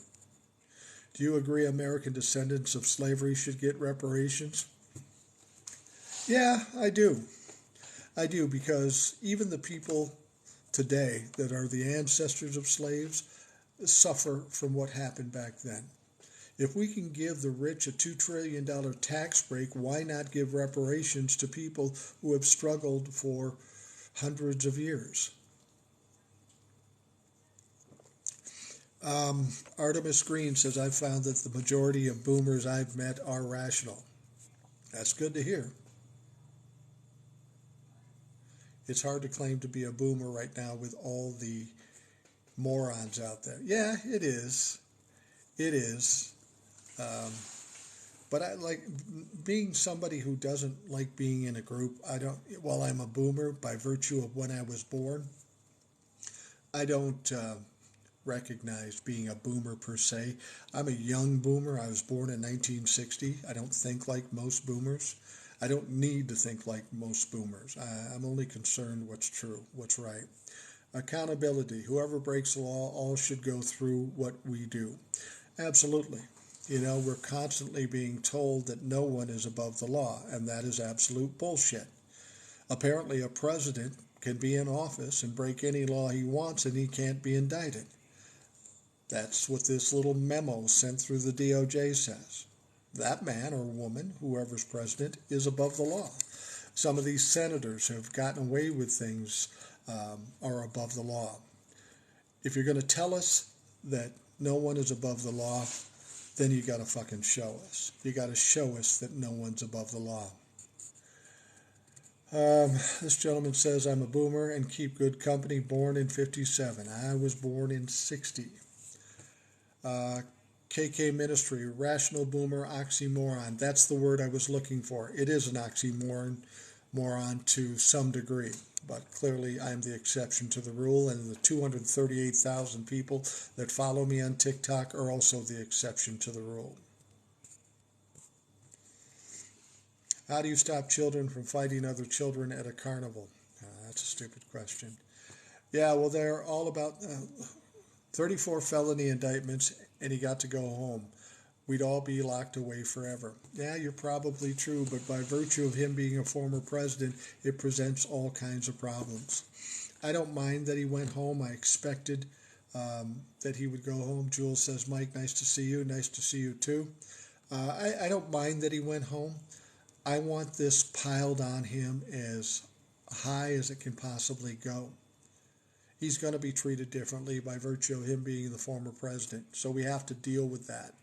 S1: Do you agree American descendants of slavery should get reparations? Yeah, I do. I do, because even the people today that are the ancestors of slaves suffer from what happened back then. If we can give the rich a $2 trillion tax break, why not give reparations to people who have struggled for hundreds of years? Artemis Green says, I've found that the majority of boomers I've met are rational. That's good to hear. It's hard to claim to be a boomer right now with all the morons out there. Yeah, it is. It is. But I like being somebody who doesn't like being in a group. While I'm a boomer by virtue of when I was born, I don't recognize being a boomer per se. I'm a young boomer. I was born in 1960. I don't think like most boomers. I don't need to think like most boomers. I'm only concerned what's true, what's right. Accountability. Whoever breaks the law, all should go through what we do. Absolutely. We're constantly being told that no one is above the law, and that is absolute bullshit. Apparently, a president can be in office and break any law he wants, and he can't be indicted. That's what this little memo sent through the DOJ says. That man or woman, whoever's president, is above the law. Some of these senators who have gotten away with things are above the law. If you're going to tell us that no one is above the law, then you got to fucking show us. You got to show us that no one's above the law. This gentleman says, I'm a boomer and keep good company, born in 57. I was born in 60. KK Ministry, rational boomer, oxymoron. That's the word I was looking for. It is an oxymoron to some degree, but clearly I'm the exception to the rule, and the 238,000 people that follow me on TikTok are also the exception to the rule. How do you stop children from fighting other children at a carnival? That's a stupid question. Yeah, well, they're all about 34 felony indictments, and he got to go home. We'd all be locked away forever. Yeah, you're probably true, but by virtue of him being a former president, it presents all kinds of problems. I don't mind that he went home. I expected that he would go home. Jules says, Mike, nice to see you. Nice to see you too. I don't mind that he went home. I want this piled on him as high as it can possibly go. He's going to be treated differently by virtue of him being the former president. So we have to deal with that.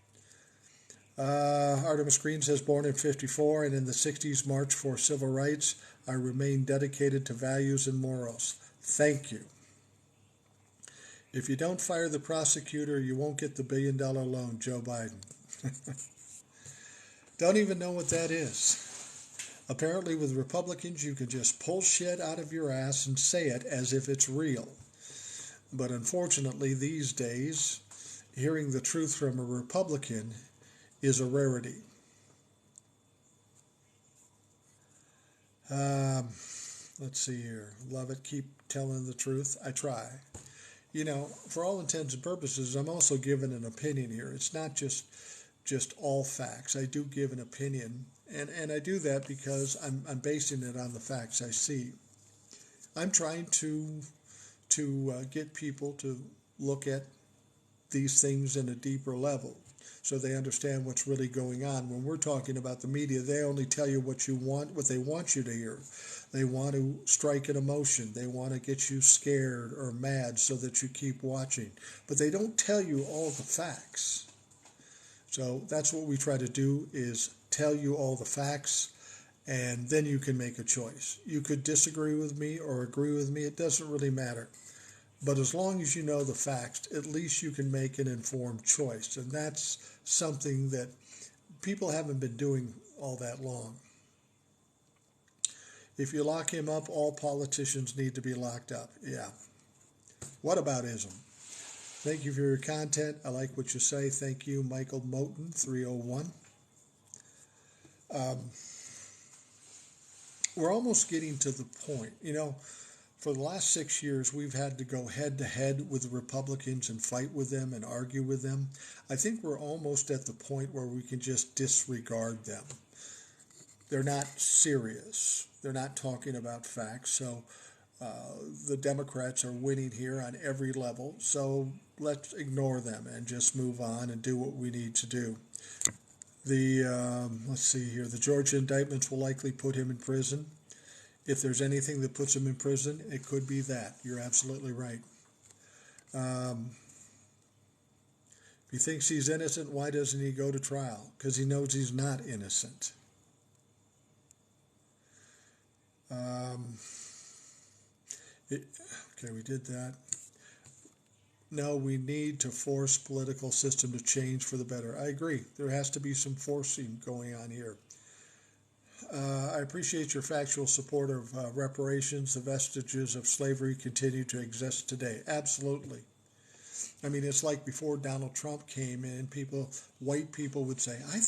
S1: Artemis Green says, born in 54 and in the 60s marched for civil rights. I remain dedicated to values and morals. Thank you. If you don't fire the prosecutor, you won't get the $1 billion loan, Joe Biden. Don't even know what that is. Apparently with Republicans, you can just pull shit out of your ass and say it as if it's real. But unfortunately, these days, hearing the truth from a Republican is a rarity. Let's see here. Love it. Keep telling the truth. I try. You know, for all intents and purposes, I'm also giving an opinion here. It's not just all facts. I do give an opinion, and I do that because I'm basing it on the facts I see. I'm trying to get people to look at these things in a deeper level so they understand what's really going on. When we're talking about the media, they only tell you what you want, what they want you to hear. They want to strike an emotion. They want to get you scared or mad so that you keep watching. But they don't tell you all the facts. So that's what we try to do, is tell you all the facts, and then you can make a choice. You could disagree with me or agree with me. It doesn't really matter. But as long as you know the facts, at least you can make an informed choice. And that's something that people haven't been doing all that long. If you lock him up, all politicians need to be locked up. Yeah. What about ism? Thank you for your content. I like what you say. Thank you, Michael Moten, 301. We're almost getting to the point. You know, for the last 6 years, we've had to go head-to-head with the Republicans and fight with them and argue with them. I think we're almost at the point where we can just disregard them. They're not serious. They're not talking about facts. So the Democrats are winning here on every level. So let's ignore them and just move on and do what we need to do. Let's see here. The Georgia indictments will likely put him in prison. If there's anything that puts him in prison, it could be that. You're absolutely right. If he thinks he's innocent, why doesn't he go to trial? Because he knows he's not innocent. Okay, we did that. No, we need to force political system to change for the better. I agree. There has to be some forcing going on here. I appreciate your factual support of reparations. The vestiges of slavery continue to exist today. Absolutely. I mean, it's like before Donald Trump came in, white people would say, I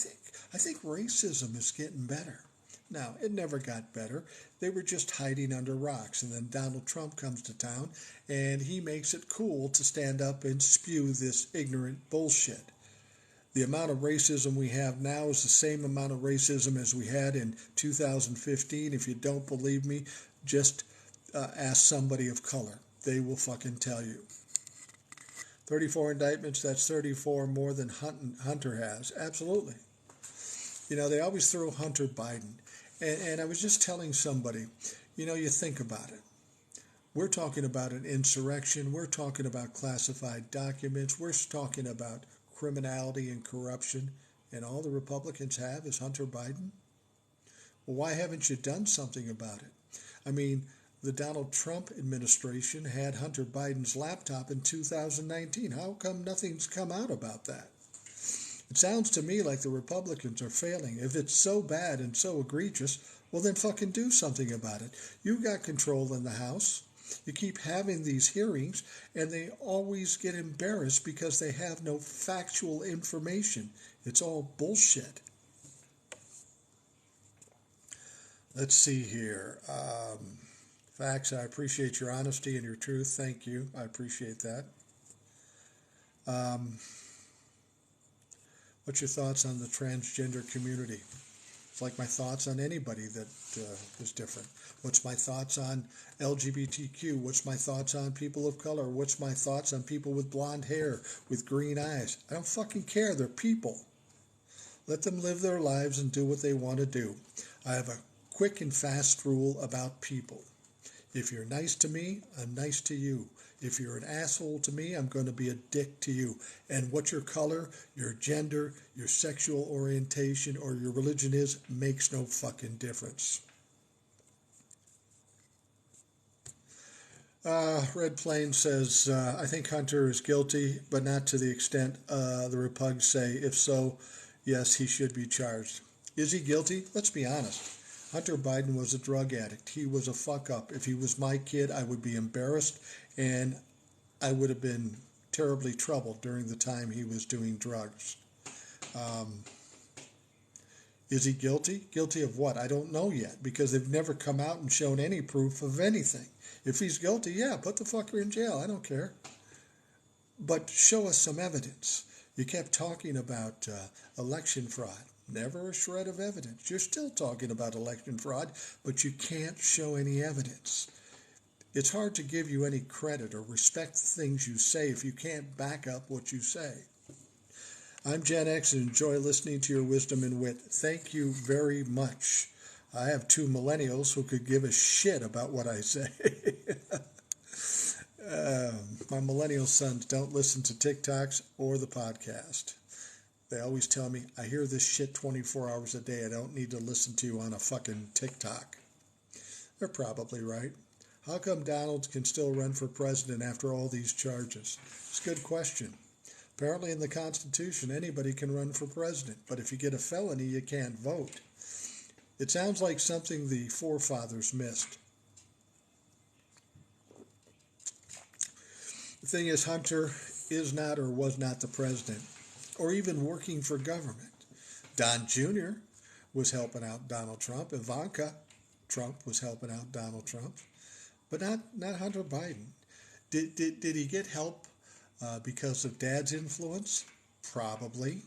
S1: think racism is getting better. Now, it never got better. They were just hiding under rocks. And then Donald Trump comes to town, and he makes it cool to stand up and spew this ignorant bullshit. The amount of racism we have now is the same amount of racism as we had in 2015. If you don't believe me, just ask somebody of color. They will fucking tell you. 34 indictments, that's 34 more than Hunter has. Absolutely. You know, they always throw Hunter Biden. And I was just telling somebody, you think about it. We're talking about an insurrection. We're talking about classified documents. We're talking about criminality and corruption. And all the Republicans have is Hunter Biden. Well, why haven't you done something about it? I mean, the Donald Trump administration had Hunter Biden's laptop in 2019. How come nothing's come out about that? It sounds to me like the Republicans are failing. If it's so bad and so egregious, well, then fucking do something about it. You got control in the House. You keep having these hearings, and they always get embarrassed because they have no factual information. It's all bullshit. Let's see here. Facts, I appreciate your honesty and your truth. Thank you. I appreciate that. What's your thoughts on the transgender community? It's like my thoughts on anybody that is different. What's my thoughts on LGBTQ? What's my thoughts on people of color? What's my thoughts on people with blonde hair, with green eyes? I don't fucking care. They're people. Let them live their lives and do what they want to do. I have a quick and fast rule about people. If you're nice to me, I'm nice to you. If you're an asshole to me, I'm going to be a dick to you. And what your color, your gender, your sexual orientation, or your religion is makes no fucking difference. Red Plains says, I think Hunter is guilty, but not to the extent the Repugs say. If so, yes, he should be charged. Is he guilty? Let's be honest. Hunter Biden was a drug addict. He was a fuck up. If he was my kid, I would be embarrassed, and I would have been terribly troubled during the time he was doing drugs. Is he guilty? Guilty of what? I don't know yet, because they've never come out and shown any proof of anything. If he's guilty, yeah, put the fucker in jail. I don't care. But show us some evidence. You kept talking about election fraud. Never a shred of evidence. You're still talking about election fraud, but you can't show any evidence. It's hard to give you any credit or respect the things you say if you can't back up what you say. I'm Gen X and enjoy listening to your wisdom and wit. Thank you very much. I have two millennials who could give a shit about what I say. My millennial sons don't listen to TikToks or the podcast. They always tell me, I hear this shit 24 hours a day. I don't need to listen to you on a fucking TikTok. They're probably right. How come Donald can still run for president after all these charges? It's a good question. Apparently in the Constitution, anybody can run for president. But if you get a felony, you can't vote. It sounds like something the forefathers missed. The thing is, Hunter is not or was not the president, or even working for government. Don Jr. was helping out Donald Trump. Ivanka Trump was helping out Donald Trump, but not Hunter Biden. Did he get help because of Dad's influence? Probably.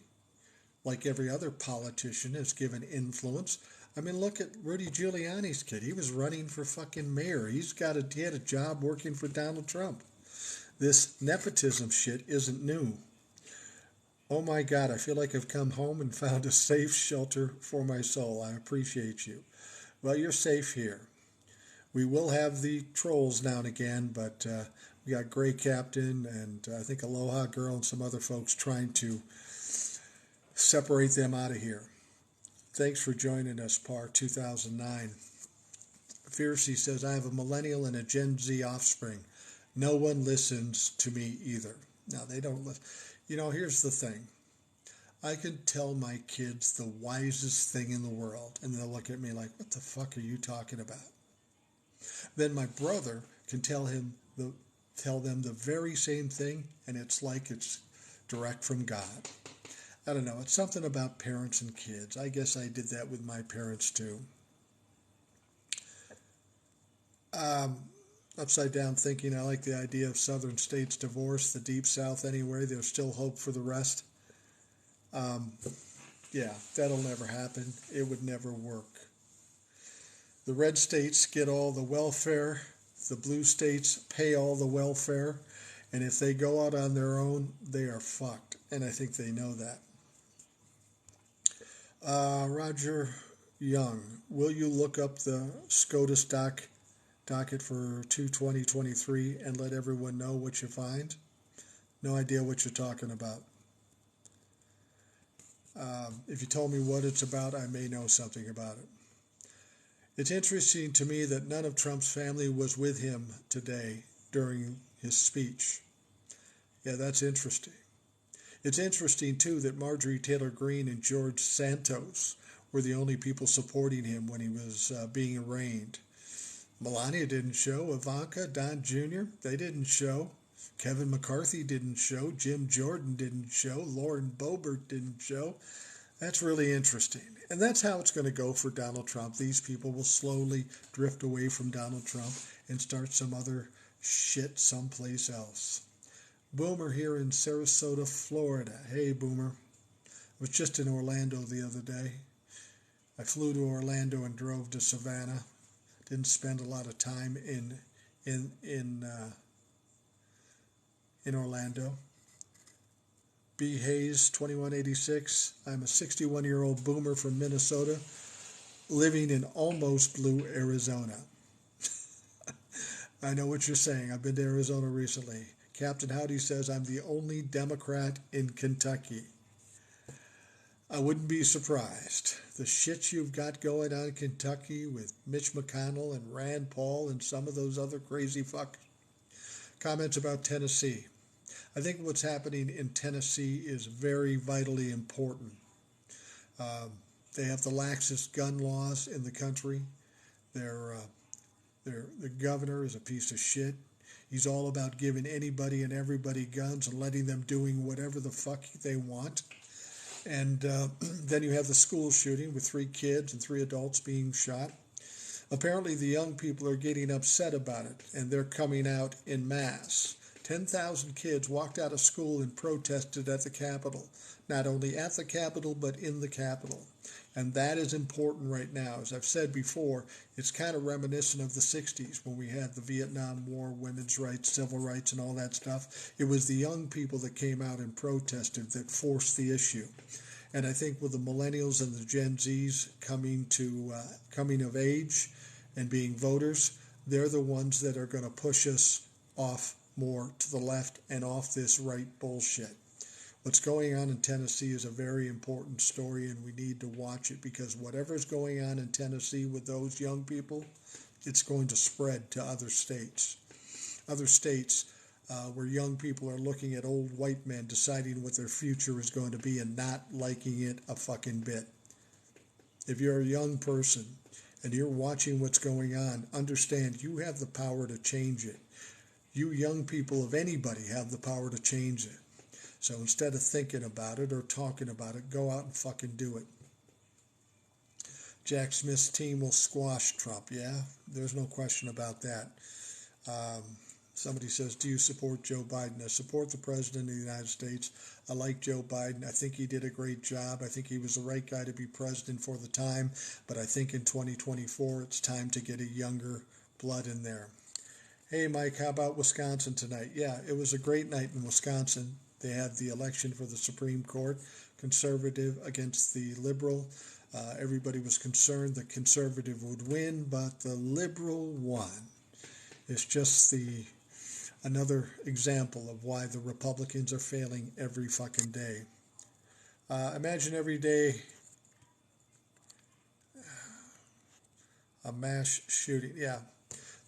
S1: Like every other politician is given influence. I mean, look at Rudy Giuliani's kid. He was running for fucking mayor. He had a job working for Donald Trump. This nepotism shit isn't new. Oh my God, I feel like I've come home and found a safe shelter for my soul. I appreciate you. Well, you're safe here. We will have the trolls now and again, but we got Gray Captain and I think Aloha Girl and some other folks trying to separate them out of here. Thanks for joining us, PAR 2009. Fiercey says, I have a millennial and a Gen Z offspring. No one listens to me either. Now, they don't listen. Here's the thing. I could tell my kids the wisest thing in the world, and they'll look at me like, what the fuck are you talking about? Then my brother can tell them the very same thing, and it's like it's direct from God. I don't know. It's something about parents and kids. I guess I did that with my parents too. Upside down thinking, I like the idea of southern states divorce, the deep south anyway. There's still hope for the rest. Yeah, that'll never happen. It would never work. The red states get all the welfare. The blue states pay all the welfare. And if they go out on their own, they are fucked. And I think they know that. Roger Young, will you look up the SCOTUS docket for 2/2023 and let everyone know what you find? No idea what you're talking about. If you told me what it's about, I may know something about it. It's interesting to me that none of Trump's family was with him today during his speech. Yeah, that's interesting. It's interesting, too, that Marjorie Taylor Greene and George Santos were the only people supporting him when he was being arraigned. Melania didn't show. Ivanka, Don Jr., they didn't show. Kevin McCarthy didn't show. Jim Jordan didn't show. Lauren Boebert didn't show. That's really interesting. And that's how it's going to go for Donald Trump. These people will slowly drift away from Donald Trump and start some other shit someplace else. Boomer here in Sarasota, Florida. Hey, Boomer. I was just in Orlando the other day. I flew to Orlando and drove to Savannah. Didn't spend a lot of time in Orlando. B. Hayes, 2186. I'm a 61-year-old boomer from Minnesota, living in almost blue Arizona. I know what you're saying. I've been to Arizona recently. Captain Howdy says I'm the only Democrat in Kentucky. I wouldn't be surprised. The shit you've got going on in Kentucky with Mitch McConnell and Rand Paul and some of those other crazy fuck. Comments about Tennessee. I think what's happening in Tennessee is very vitally important. They have the laxest gun laws in the country. The governor is a piece of shit. He's all about giving anybody and everybody guns and letting them doing whatever the fuck they want. And then you have the school shooting with 3 kids and 3 adults being shot. Apparently the young people are getting upset about it, and they're coming out en masse. 10,000 kids walked out of school and protested at the Capitol. Not only at the Capitol, but in the Capitol. And that is important right now. As I've said before, it's kind of reminiscent of the 60s when we had the Vietnam War, women's rights, civil rights, and all that stuff. It was the young people that came out and protested that forced the issue. And I think with the millennials and the Gen Zs coming of age and being voters, they're the ones that are going to push us off more to the left and off this right bullshit. What's going on in Tennessee is a very important story, and we need to watch it, because whatever's going on in Tennessee with those young people, it's going to spread to other states. Other states where young people are looking at old white men deciding what their future is going to be and not liking it a fucking bit. If you're a young person and you're watching what's going on, understand you have the power to change it. You young people of anybody have the power to change it. So instead of thinking about it or talking about it, go out and fucking do it. Jack Smith's team will squash Trump. Yeah, there's no question about that. Somebody says, do you support Joe Biden? I support the President of the United States. I like Joe Biden. I think he did a great job. I think he was the right guy to be president for the time. But I think in 2024, it's time to get a younger blood in there. Hey, Mike, how about Wisconsin tonight? Yeah, it was a great night in Wisconsin. They had the election for the Supreme Court, conservative against the liberal. Everybody was concerned the conservative would win, but the liberal won. It's just another example of why the Republicans are failing every fucking day. Imagine every day a mass shooting. Yeah,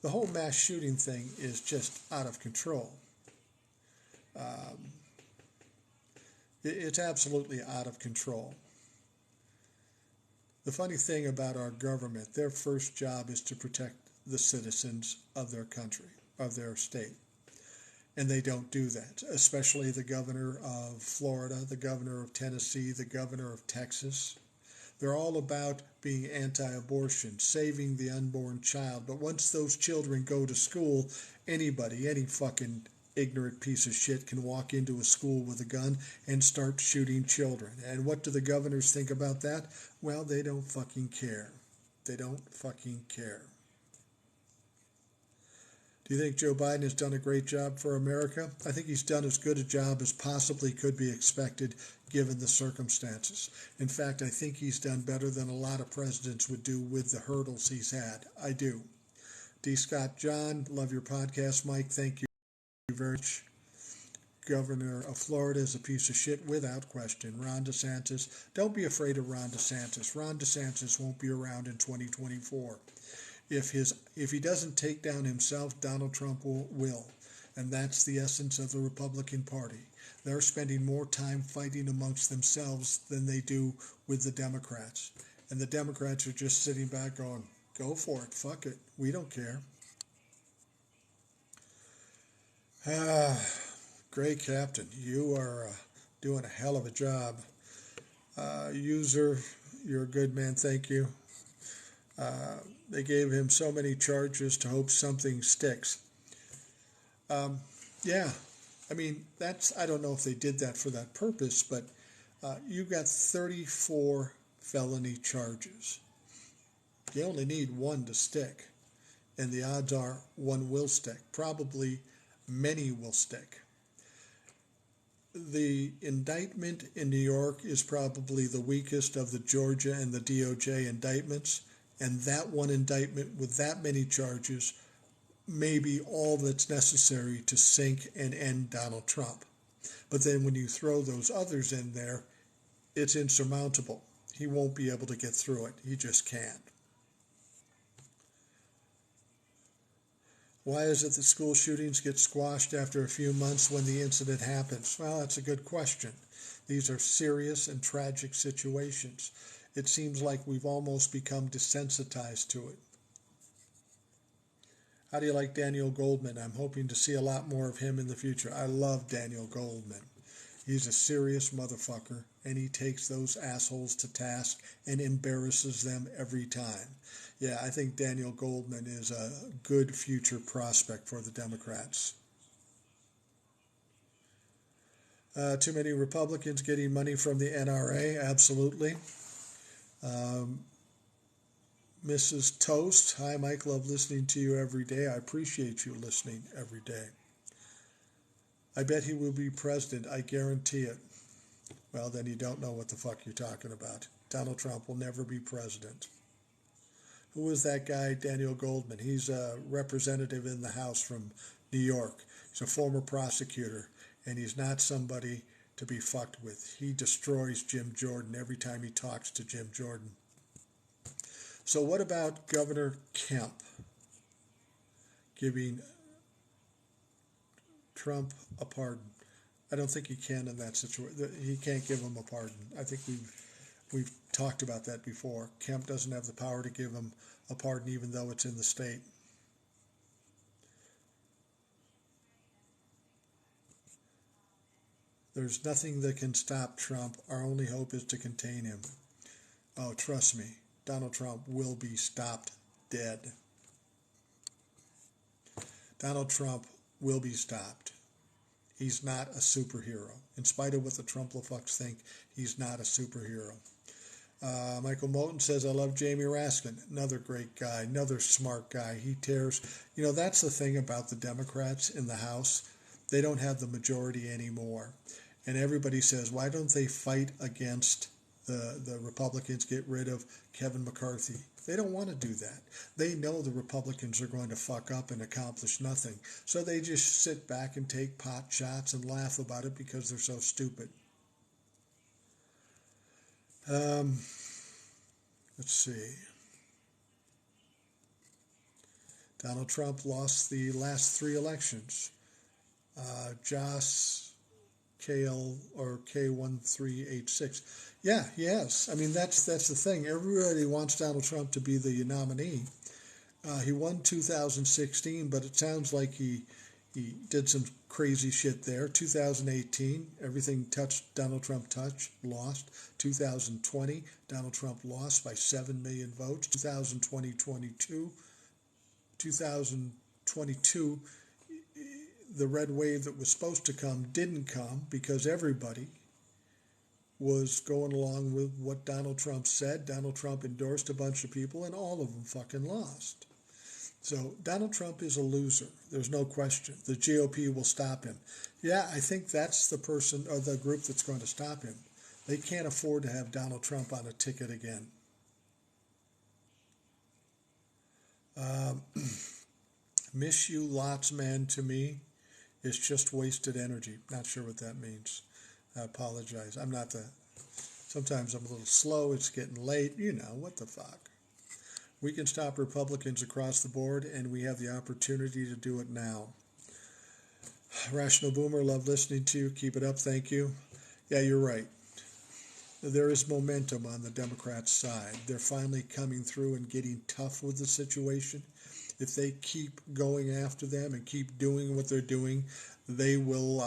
S1: the whole mass shooting thing is just out of control. It's absolutely out of control. The funny thing about our government, their first job is to protect the citizens of their country, of their state. And they don't do that, especially the governor of Florida, the governor of Tennessee, the governor of Texas. They're all about being anti-abortion, saving the unborn child. But once those children go to school, anybody, any fucking ignorant piece of shit can walk into a school with a gun and start shooting children. And what do the governors think about that? Well, they don't fucking care. They don't fucking care. Do you think Joe Biden has done a great job for America? I think he's done as good a job as possibly could be expected given the circumstances. In fact, I think he's done better than a lot of presidents would do with the hurdles he's had. I do. D. Scott John, love your podcast. Mike, thank you very much. Governor of Florida is a piece of shit without question. Ron DeSantis, don't be afraid of Ron DeSantis. Ron DeSantis won't be around in 2024. If he doesn't take down himself, Donald Trump will. And that's the essence of the Republican Party. They're spending more time fighting amongst themselves than they do with the Democrats. And the Democrats are just sitting back going, go for it, fuck it, we don't care. Great Captain, you are doing a hell of a job. User, you're a good man, thank you. They gave him so many charges to hope something sticks. Yeah, I mean, I don't know if they did that for that purpose, but you got 34 felony charges. You only need one to stick, and the odds are one will stick. Probably many will stick. The indictment in New York is probably the weakest of the Georgia and the DOJ indictments, and that one indictment with that many charges may be all that's necessary to sink and end Donald Trump. But then when you throw those others in there, it's insurmountable. He won't be able to get through it. He just can't. Why is it that school shootings get squashed after a few months when the incident happens? Well, that's a good question. These are serious and tragic situations. It seems like we've almost become desensitized to it. How do you like Daniel Goldman? I'm hoping to see a lot more of him in the future. I love Daniel Goldman. He's a serious motherfucker, and he takes those assholes to task and embarrasses them every time. Yeah, I think Daniel Goldman is a good future prospect for the Democrats. Too many Republicans getting money from the NRA? Absolutely. Mrs. Toast, hi Mike, love listening to you every day. I appreciate you listening every day. I bet he will be president, I guarantee it. Well, then you don't know what the fuck you're talking about. Donald Trump will never be president. Who is that guy, Daniel Goldman? He's a representative in the House from New York. He's a former prosecutor, and he's not somebody to be fucked with. He destroys Jim Jordan every time he talks to Jim Jordan. So what about Governor Kemp giving Trump a pardon? I don't think he can in that situation. He can't give him a pardon. I think we've talked about that before. Kemp doesn't have the power to give him a pardon even though it's in the state. There's nothing that can stop Trump. Our only hope is to contain him. Oh, trust me, Donald Trump will be stopped dead. Donald Trump will be stopped. He's not a superhero. In spite of what the Trump-la-fucks think, he's not a superhero. Michael Moulton says, I love Jamie Raskin. Another great guy, another smart guy. He tears. You know, that's the thing about the Democrats in the House. They don't have the majority anymore. And everybody says, why don't they fight against the Republicans, get rid of Kevin McCarthy? They don't want to do that. They know the Republicans are going to fuck up and accomplish nothing. So they just sit back and take pot shots and laugh about it because they're so stupid. Let's see. Donald Trump lost the last 3 elections. Joss KL or K1386. Yeah, he has. I mean, that's the thing. Everybody wants Donald Trump to be the nominee. He won 2016, but it sounds like he did some crazy shit there. 2018, everything Donald Trump touched, lost. 2020, Donald Trump lost by 7 million votes. 2022, the red wave that was supposed to come didn't come because everybody was going along with what Donald Trump said. Donald Trump endorsed a bunch of people, and all of them fucking lost. So Donald Trump is a loser. There's no question. The GOP will stop him. Yeah, I think that's the person or the group that's going to stop him. They can't afford to have Donald Trump on a ticket again. Um, Miss you lots, man, to me is just wasted energy. Not sure what that means. I apologize. I'm not the. Sometimes I'm a little slow. It's getting late. You know, what the fuck. We can stop Republicans across the board, and we have the opportunity to do it now. Rational Boomer, love listening to you. Keep it up. Thank you. Yeah, you're right. There is momentum on the Democrats' side. They're finally coming through and getting tough with the situation. If they keep going after them and keep doing what they're doing, they will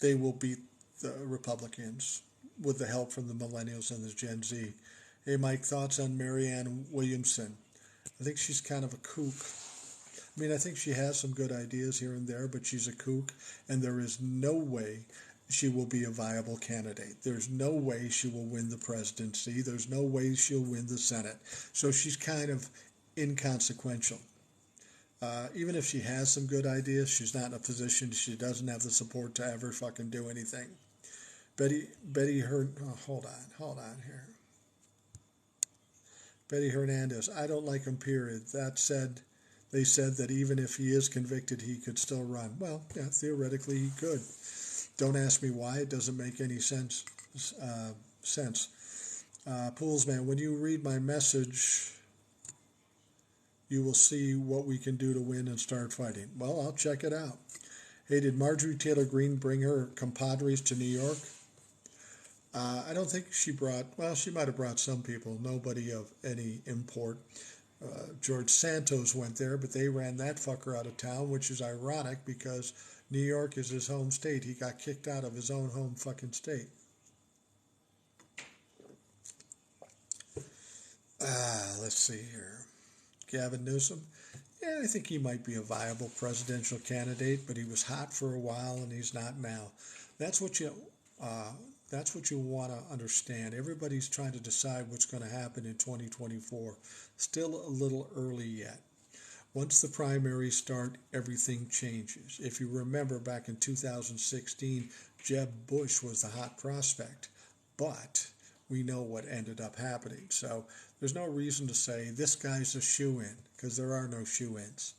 S1: they will beat the Republicans with the help from the millennials and the Gen Z. Hey, Mike, thoughts on Marianne Williamson? I think she's kind of a kook. I mean, I think she has some good ideas here and there, but she's a kook, and there is no way she will be a viable candidate. There's no way she will win the presidency. There's no way she'll win the Senate. So she's kind of inconsequential. Even if she has some good ideas, she's not in a position, she doesn't have the support to ever fucking do anything. Betty hold on here. Betty Hernandez, I don't like him, period. That said, they said that even if he is convicted, he could still run. Well, yeah, theoretically he could. Don't ask me why. It doesn't make any sense. Pools, man, when you read my message, you will see what we can do to win and start fighting. Well, I'll check it out. Hey, did Marjorie Taylor Greene bring her compadres to New York? I don't think she brought, well, she might have brought some people, nobody of any import. George Santos went there, but they ran that fucker out of town, which is ironic because New York is his home state. He got kicked out of his own home fucking state. Let's see here. Gavin Newsom. Yeah, I think he might be a viable presidential candidate, but he was hot for a while and he's not now. That's what you uh, that's what you want to understand. Everybody's trying to decide what's going to happen in 2024. Still a little early yet. Once the primaries start, everything changes. If you remember back in 2016, Jeb Bush was the hot prospect, but we know what ended up happening. So there's no reason to say this guy's a shoe-in because there are no shoe-ins.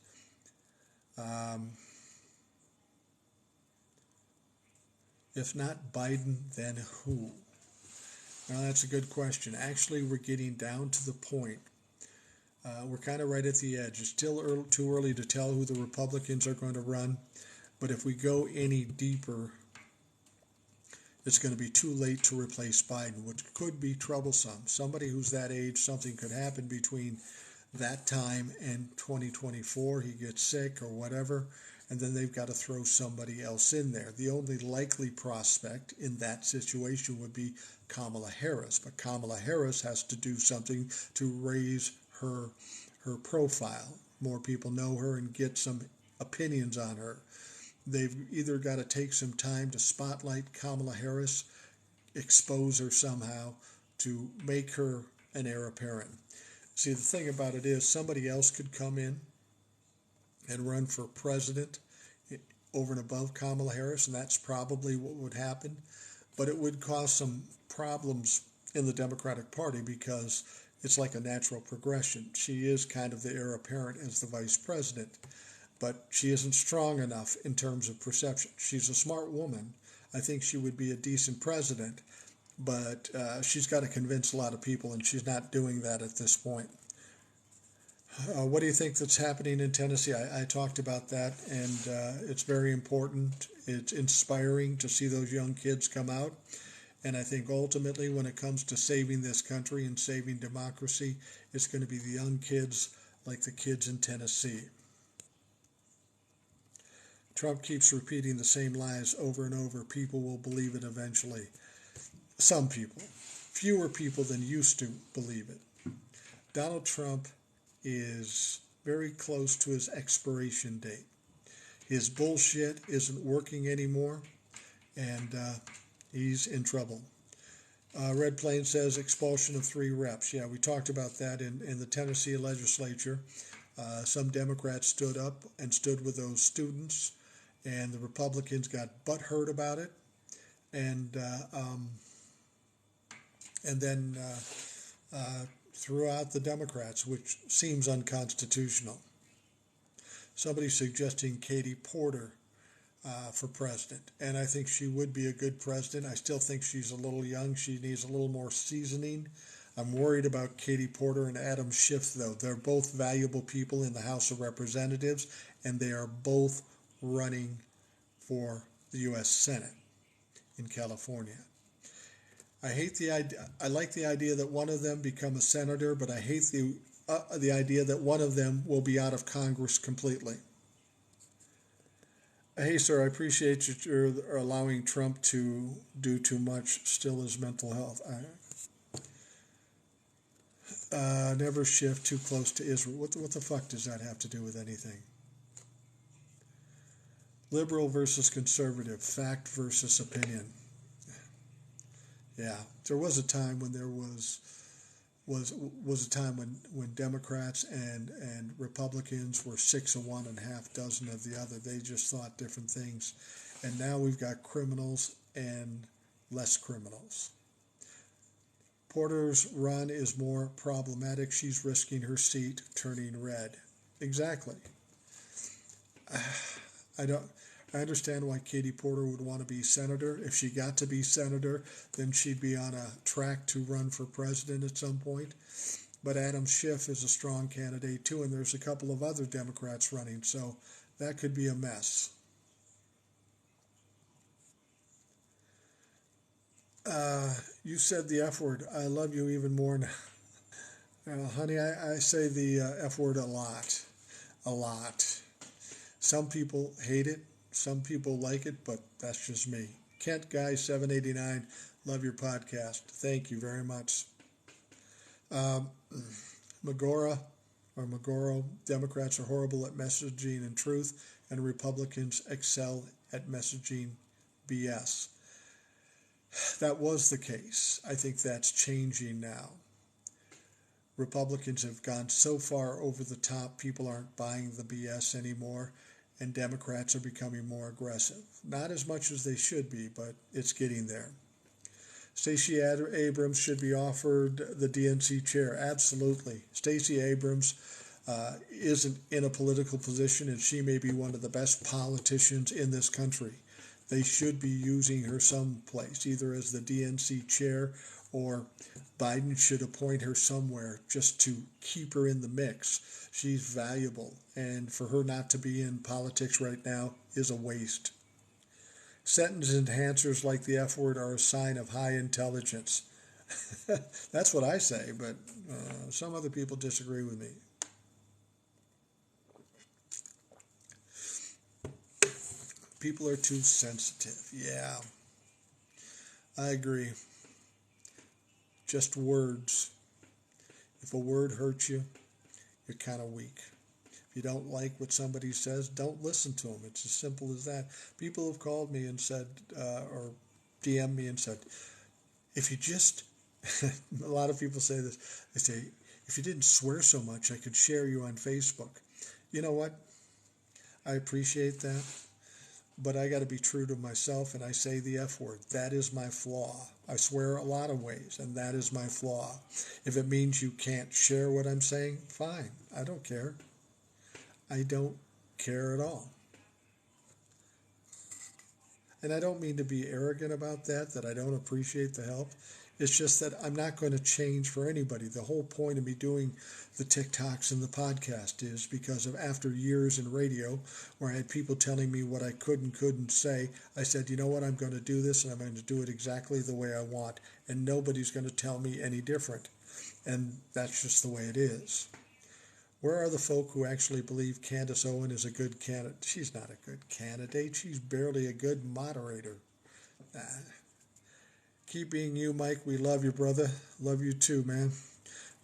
S1: If not Biden, then who? Now that's a good question. Actually, we're getting down to the point. We're kind of right at the edge. It's still too early to tell who the Republicans are going to run, but if we go any deeper, it's going to be too late to replace Biden, which could be troublesome. Somebody who's that age, something could happen between that time and 2024. He gets sick or whatever, and then they've got to throw somebody else in there. The only likely prospect in that situation would be Kamala Harris, but Kamala Harris has to do something to raise her profile. More people know her and get some opinions on her. They've either got to take some time to spotlight Kamala Harris, expose her somehow to make her an heir apparent. See, the thing about it is somebody else could come in and run for president over and above Kamala Harris, and that's probably what would happen. But it would cause some problems in the Democratic Party because it's like a natural progression. She is kind of the heir apparent as the vice president, but she isn't strong enough in terms of perception. She's a smart woman. I think she would be a decent president, but she's got to convince a lot of people, and she's not doing that at this point. What do you think that's happening in Tennessee? I talked about that, and it's very important. It's inspiring to see those young kids come out. And I think ultimately, when it comes to saving this country and saving democracy, it's going to be the young kids like the kids in Tennessee. Trump keeps repeating the same lies over and over. People will believe it eventually. Some people. Fewer people than used to believe it. Donald Trump is very close to his expiration date. His bullshit isn't working anymore, and he's in trouble. Red Plains says expulsion of 3 reps. Yeah, we talked about that in the Tennessee legislature. Some Democrats stood up and stood with those students, and the Republicans got butthurt about it, and then threw out the Democrats, which seems unconstitutional. Somebody suggesting Katie Porter for president, and I think she would be a good president. I still think she's a little young. She needs a little more seasoning. I'm worried about Katie Porter and Adam Schiff, though. They're both valuable people in the House of Representatives, and they are both running for the U.S. Senate in California. I hate the idea. I like the idea that one of them become a senator, but I hate the idea that one of them will be out of Congress completely. Hey, sir, I appreciate you're allowing Trump to do too much. Still, his mental health. Never shift too close to Israel. What the fuck does that have to do with anything? Liberal versus conservative. Fact versus opinion. Yeah, there was a time when there was a time when Democrats and Republicans were 6 of one and half dozen of the other. They just thought different things, and now we've got criminals and less criminals. Porter's run is more problematic. She's risking her seat turning red. Exactly. I understand why Katie Porter would want to be senator. If she got to be senator, then she'd be on a track to run for president at some point. But Adam Schiff is a strong candidate too, and there's a couple of other Democrats running, so that could be a mess. You said the F word. I love you even more now. Honey, I say the F word a lot. A lot. Some people hate it. Some people like it, but that's just me. Kent Guy 789, love your podcast. Thank you very much. Magoro, Democrats are horrible at messaging and truth, and Republicans excel at messaging BS. That was the case. I think that's changing now. Republicans have gone so far over the top, people aren't buying the BS anymore, and Democrats are becoming more aggressive. Not as much as they should be, but it's getting there. Stacey Abrams should be offered the DNC chair. Absolutely. Stacey Abrams isn't in a political position, and she may be one of the best politicians in this country. They should be using her someplace, either as the DNC chair or Biden should appoint her somewhere just to keep her in the mix. She's valuable, and for her not to be in politics right now is a waste. Sentence enhancers like the F word are a sign of high intelligence. That's what I say, but some other people disagree with me. People are too sensitive. Yeah, I agree. Just words. If a word hurts you, you're kind of weak. If you don't like what somebody says, don't listen to them. It's as simple as that. People have called me and said, or DM'd me and said, if you just, a lot of people say this, they say, if you didn't swear so much, I could share you on Facebook. You know what? I appreciate that. But I got to be true to myself, and I say the F word. That is my flaw. I swear a lot of ways, and that is my flaw. If it means you can't share what I'm saying, fine. I don't care. I don't care at all. And I don't mean to be arrogant about that I don't appreciate the help. It's just that I'm not going to change for anybody. The whole point of me doing the TikToks and the podcast is because of after years in radio where I had people telling me what I could and couldn't say, I said, you know what, I'm going to do this and I'm going to do it exactly the way I want. And nobody's going to tell me any different. And that's just the way it is. Where are the folk who actually believe Candace Owen is a good candidate? She's not a good candidate. She's barely a good moderator. Keep being you, Mike. We love you, brother. Love you too, man.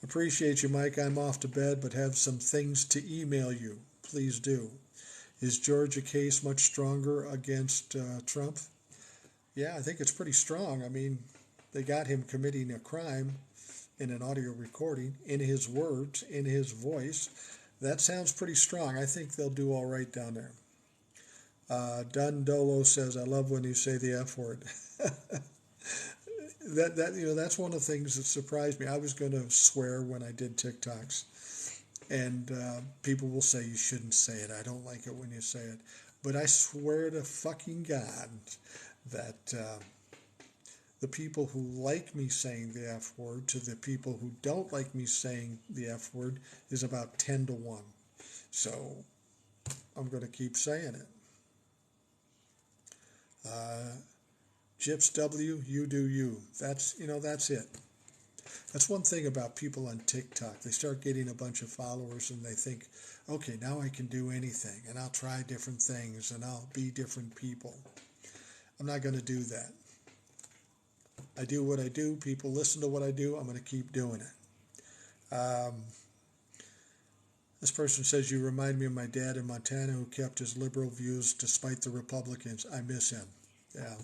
S1: Appreciate you, Mike. I'm off to bed, but have some things to email you. Please do. Is Georgia case much stronger against Trump? Yeah, I think it's pretty strong. I mean, They got him committing a crime in an audio recording, in his words, in his voice. That sounds pretty strong. I think they'll do all right down there. Dundolo says, "I love when you say the F word." That's one of the things that surprised me. I was going to swear when I did TikToks, and people will say you shouldn't say it. I don't like it when you say it, but I swear to fucking God that the people who like me saying the F word to the people who don't like me saying the F word is about 10-1. So I'm going to keep saying it. Gyps W, you do you. That's it. That's one thing about people on TikTok. They start getting a bunch of followers and they think, okay, now I can do anything and I'll try different things and I'll be different people. I'm not going to do that. I do what I do. People listen to what I do. I'm going to keep doing it. This person says, you remind me of my dad in Montana who kept his liberal views despite the Republicans. I miss him. Yeah.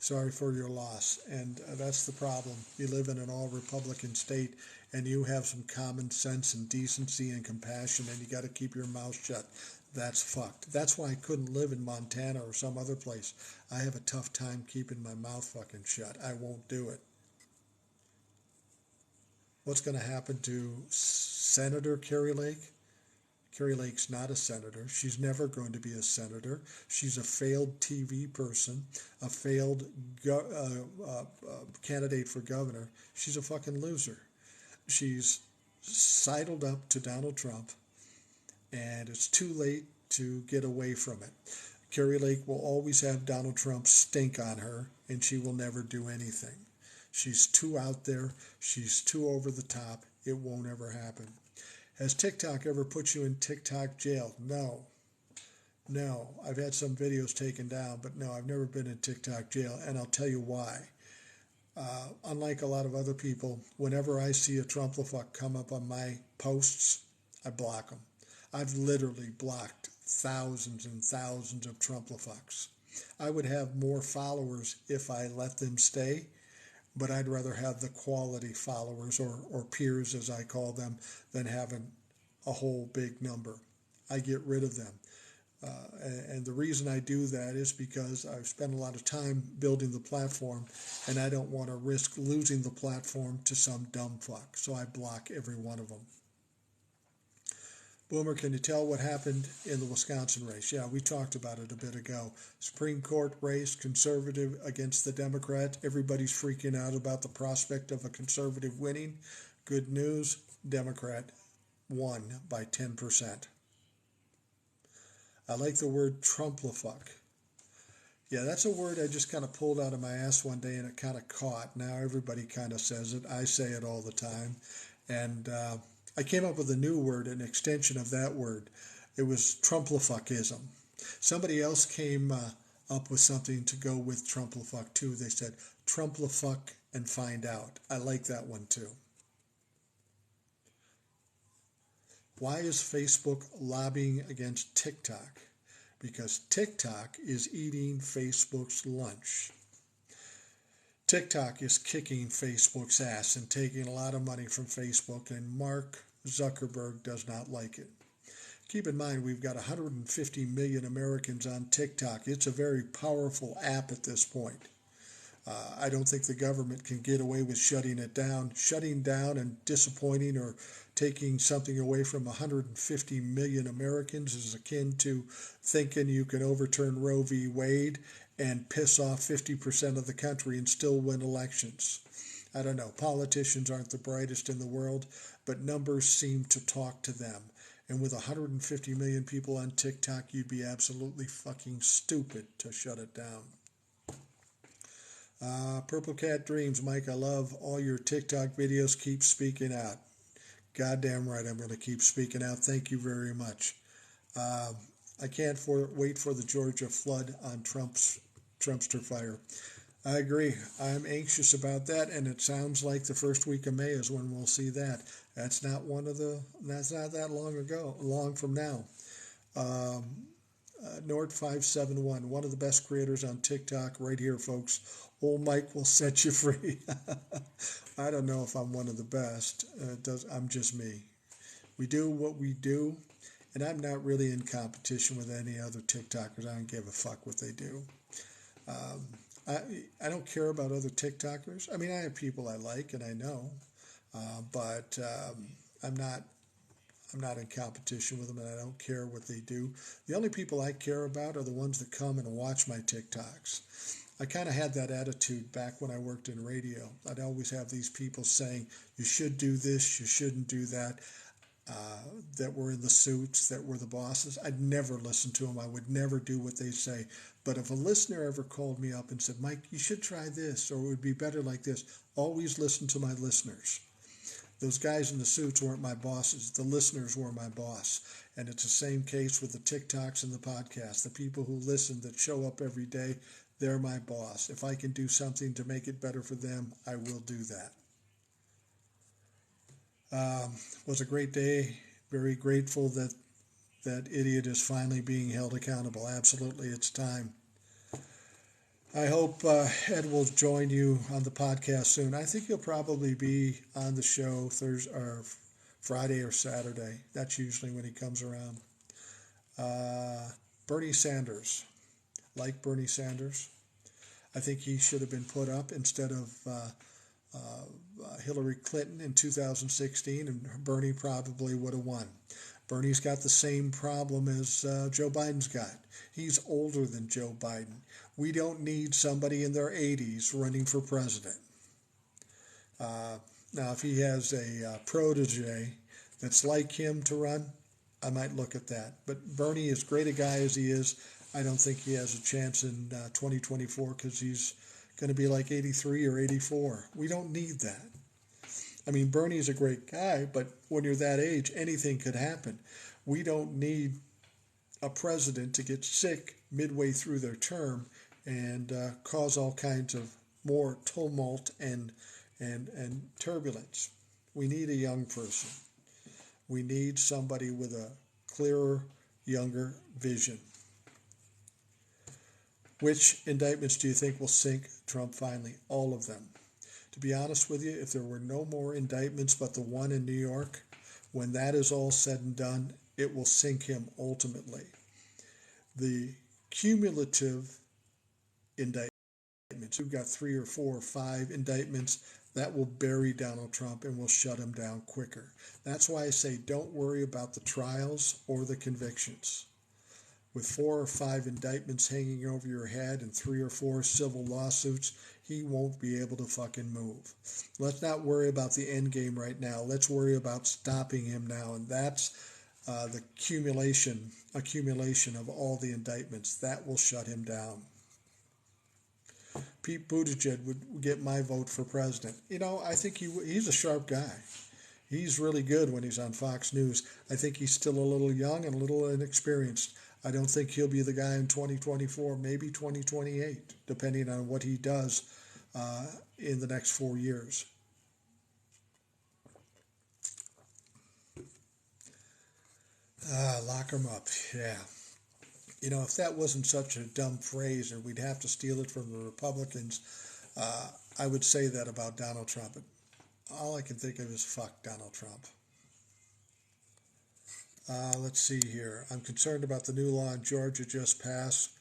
S1: Sorry for your loss. And that's the problem. You live in an all-Republican state and you have some common sense and decency and compassion and you got to keep your mouth shut. That's fucked. That's why I couldn't live in Montana or some other place. I have a tough time keeping my mouth fucking shut. I won't do it. What's going to happen to Senator Carrie Lake? Carrie Lake's not a senator. She's never going to be a senator. She's a failed TV person, a failed candidate for governor. She's a fucking loser. She's sidled up to Donald Trump, and it's too late to get away from it. Carrie Lake will always have Donald Trump's stink on her, and she will never do anything. She's too out there. She's too over the top. It won't ever happen. Has TikTok ever put you in TikTok jail? No. No. I've had some videos taken down, but no, I've never been in TikTok jail, and I'll tell you why. Unlike a lot of other people, whenever I see a Trumplafuck come up on my posts, I block them. I've literally blocked thousands and thousands of Trumplafucks. I would have more followers if I let them stay, but I'd rather have the quality followers or peers, as I call them, than having a whole big number. I get rid of them. And the reason I do that is because I've spent a lot of time building the platform, and I don't want to risk losing the platform to some dumb fuck. So I block every one of them. Boomer, can you tell what happened in the Wisconsin race? Yeah, we talked about it a bit ago. Supreme Court race, conservative against the Democrat. Everybody's freaking out about the prospect of a conservative winning. Good news, Democrat won by 10%. I like the word Trumplafuck. Yeah, that's a word I just kind of pulled out of my ass one day and it kind of caught. Now everybody kind of says it. I say it all the time. And I came up with a new word, an extension of that word. It was Trumplafuckism. Somebody else came up with something to go with Trumplafuck too. They said Trumplafuck and find out. I like that one too. Why is Facebook lobbying against TikTok? Because TikTok is eating Facebook's lunch. TikTok is kicking Facebook's ass and taking a lot of money from Facebook, and Mark Zuckerberg does not like it. Keep in mind, we've got 150 million Americans on TikTok. It's a very powerful app at this point. I don't think the government can get away with shutting it down. Shutting down and disappointing or taking something away from 150 million Americans is akin to thinking you can overturn Roe v. Wade and piss off 50% of the country and still win elections. I don't know. Politicians aren't the brightest in the world, but numbers seem to talk to them. And with 150 million people on TikTok, you'd be absolutely fucking stupid to shut it down. Purple Cat Dreams, Mike, I love all your TikTok videos. Keep speaking out. Goddamn right, I'm going to keep speaking out. Thank you very much. I can't wait for the Georgia flood on Trumpster fire. I agree. I'm anxious about that, and it sounds like the first week of May is when we'll see that. That's not that long from now. Nord571, one of the best creators on TikTok, right here, folks. Old Mike will set you free. I don't know if I'm one of the best. I'm just me. We do what we do, and I'm not really in competition with any other TikTokers. I don't give a fuck what they do. Um, I don't care about other TikTokers. I mean, I have people I like and I know, but I'm not I'm not in competition with them, and I don't care what they do. The only people I care about are the ones that come and watch my TikToks. I kind of had that attitude back when I worked in radio. I'd always have these people saying, you should do this, you shouldn't do that, that were in the suits, that were the bosses. I'd never listen to them. I would never do what they say. But if a listener ever called me up and said, Mike, you should try this, or it would be better like this, always listen to my listeners. Those guys in the suits weren't my bosses. The listeners were my boss. And it's the same case with the TikToks and the podcasts. The people who listen, that show up every day, they're my boss. If I can do something to make it better for them, I will do that. Was a great day. Very grateful that that idiot is finally being held accountable. Absolutely, it's time. I hope Ed will join you on the podcast soon. I think he'll probably be on the show Thursday or Friday or Saturday. That's usually when he comes around. Bernie Sanders, like Bernie Sanders, I think he should have been put up instead of Hillary Clinton in 2016, and Bernie probably would have won. Bernie's got the same problem as Joe Biden's got. He's older than Joe Biden. We don't need somebody in their 80s running for president. Now, if he has a protege that's like him to run, I might look at that. But Bernie, as great a guy as he is, I don't think he has a chance in 2024 because he's going to be like 83 or 84. We don't need that. I mean, Bernie's a great guy, but when you're that age, anything could happen. We don't need a president to get sick midway through their term and cause all kinds of more tumult and turbulence. We need a young person. We need somebody with a clearer, younger vision. Which indictments do you think will sink Trump finally? All of them. To be honest with you, if there were no more indictments but the one in New York, when that is all said and done, it will sink him ultimately. The cumulative indictments, we've got 3 or 4 or 5 indictments, that will bury Donald Trump and will shut him down quicker. That's why I say don't worry about the trials or the convictions. With 4 or 5 indictments hanging over your head and 3 or 4 civil lawsuits, he won't be able to fucking move. Let's not worry about the end game right now. Let's worry about stopping him now, and that's the accumulation of all the indictments. That will shut him down. Pete Buttigieg would get my vote for president. You know, I think he's a sharp guy. He's really good when he's on Fox News. I think he's still a little young and a little inexperienced. I don't think he'll be the guy in 2024, maybe 2028, depending on what he does in the next 4 years. Lock him up, yeah. You know, if that wasn't such a dumb phrase, or we'd have to steal it from the Republicans, I would say that about Donald Trump. But all I can think of is fuck Donald Trump. Let's see here. I'm concerned about the new law in Georgia just passed,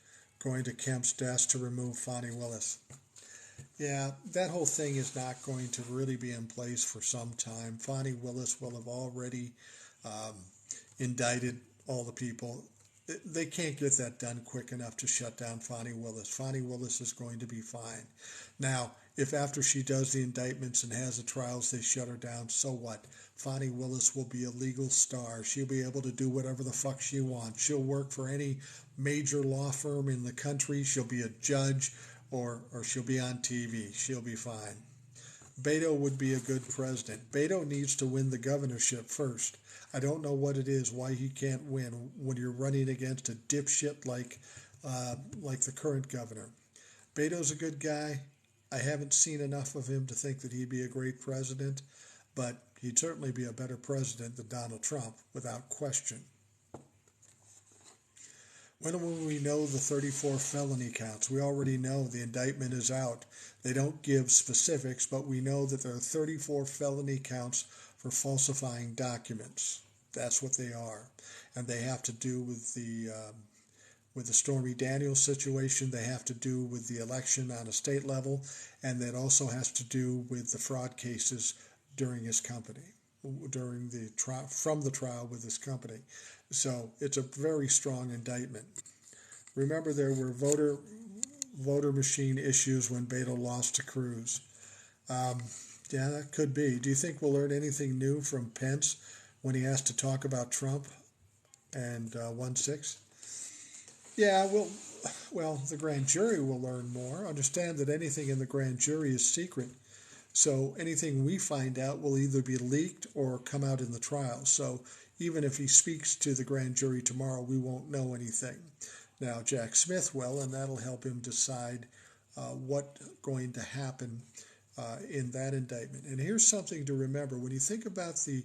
S1: going to Kemp's desk to remove Fani Willis. Yeah, that whole thing is not going to really be in place for some time. Fani Willis will have already indicted all the people. They can't get that done quick enough to shut down Fani Willis. Fani Willis is going to be fine. Now, if after she does the indictments and has the trials, they shut her down, so what? Fani Willis will be a legal star. She'll be able to do whatever the fuck she wants. She'll work for any major law firm in the country. She'll be a judge or she'll be on TV. She'll be fine. Beto would be a good president. Beto needs to win the governorship first. I don't know what it is, why he can't win when you're running against a dipshit like the current governor. Beto's a good guy. I haven't seen enough of him to think that he'd be a great president, but he'd certainly be a better president than Donald Trump, without question. When will we know the 34 felony counts? We already know the indictment is out. They don't give specifics, but we know that there are 34 felony counts for falsifying documents. That's what they are. And they have to do with the Stormy Daniels situation. They have to do with the election on a state level. And that also has to do with the fraud cases during his company, during the trial, from the trial with his company. So it's a very strong indictment. Remember, there were voter machine issues when Beto lost to Cruz. Yeah, that could be. Do you think we'll learn anything new from Pence when he has to talk about Trump and 1-6? Yeah, well, the grand jury will learn more. Understand that anything in the grand jury is secret. So anything we find out will either be leaked or come out in the trial. So even if he speaks to the grand jury tomorrow, we won't know anything. Now, Jack Smith will, and that'll help him decide what's going to happen in that indictment. And here's something to remember. When you think about the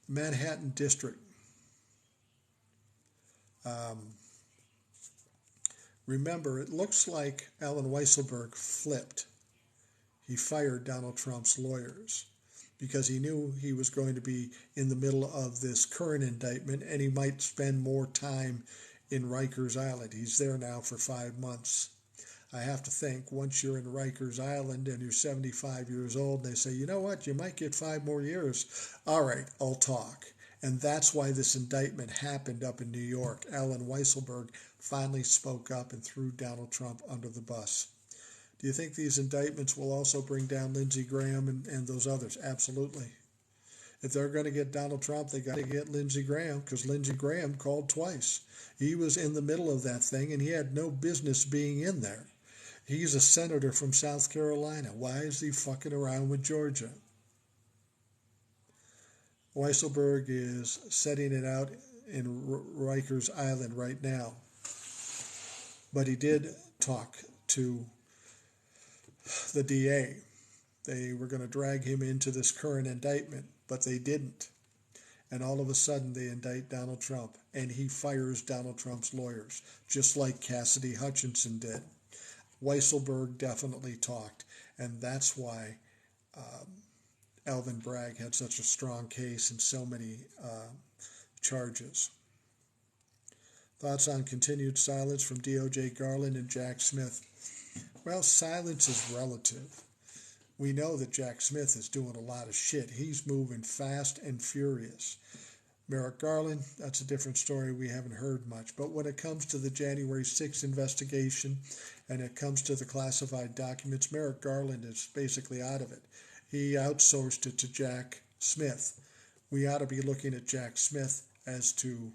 S1: Manhattan District, remember, it looks like Alan Weisselberg flipped. He fired Donald Trump's lawyers because he knew he was going to be in the middle of this current indictment and he might spend more time in Rikers Island. He's there now for 5 months. I have to think, once you're in Rikers Island and you're 75 years old, they say, you know what, you might get 5 more years. All right, I'll talk. And that's why this indictment happened up in New York. Alan Weisselberg finally spoke up and threw Donald Trump under the bus. Do you think these indictments will also bring down Lindsey Graham and those others? Absolutely. If they're going to get Donald Trump, they got to get Lindsey Graham because Lindsey Graham called twice. He was in the middle of that thing and he had no business being in there. He's a senator from South Carolina. Why is he fucking around with Georgia? Weisselberg is setting it out in Rikers Island right now. But he did talk to the DA. They were going to drag him into this current indictment, but they didn't. And all of a sudden they indict Donald Trump, and he fires Donald Trump's lawyers, just like Cassidy Hutchinson did. Weisselberg definitely talked, and that's why Alvin Bragg had such a strong case and so many charges. Thoughts on continued silence from DOJ Garland and Jack Smith? Well, silence is relative. We know that Jack Smith is doing a lot of shit. He's moving fast and furious. Merrick Garland, that's a different story. We haven't heard much. But when it comes to the January 6th investigation and it comes to the classified documents, Merrick Garland is basically out of it. He outsourced it to Jack Smith. We ought to be looking at Jack Smith as to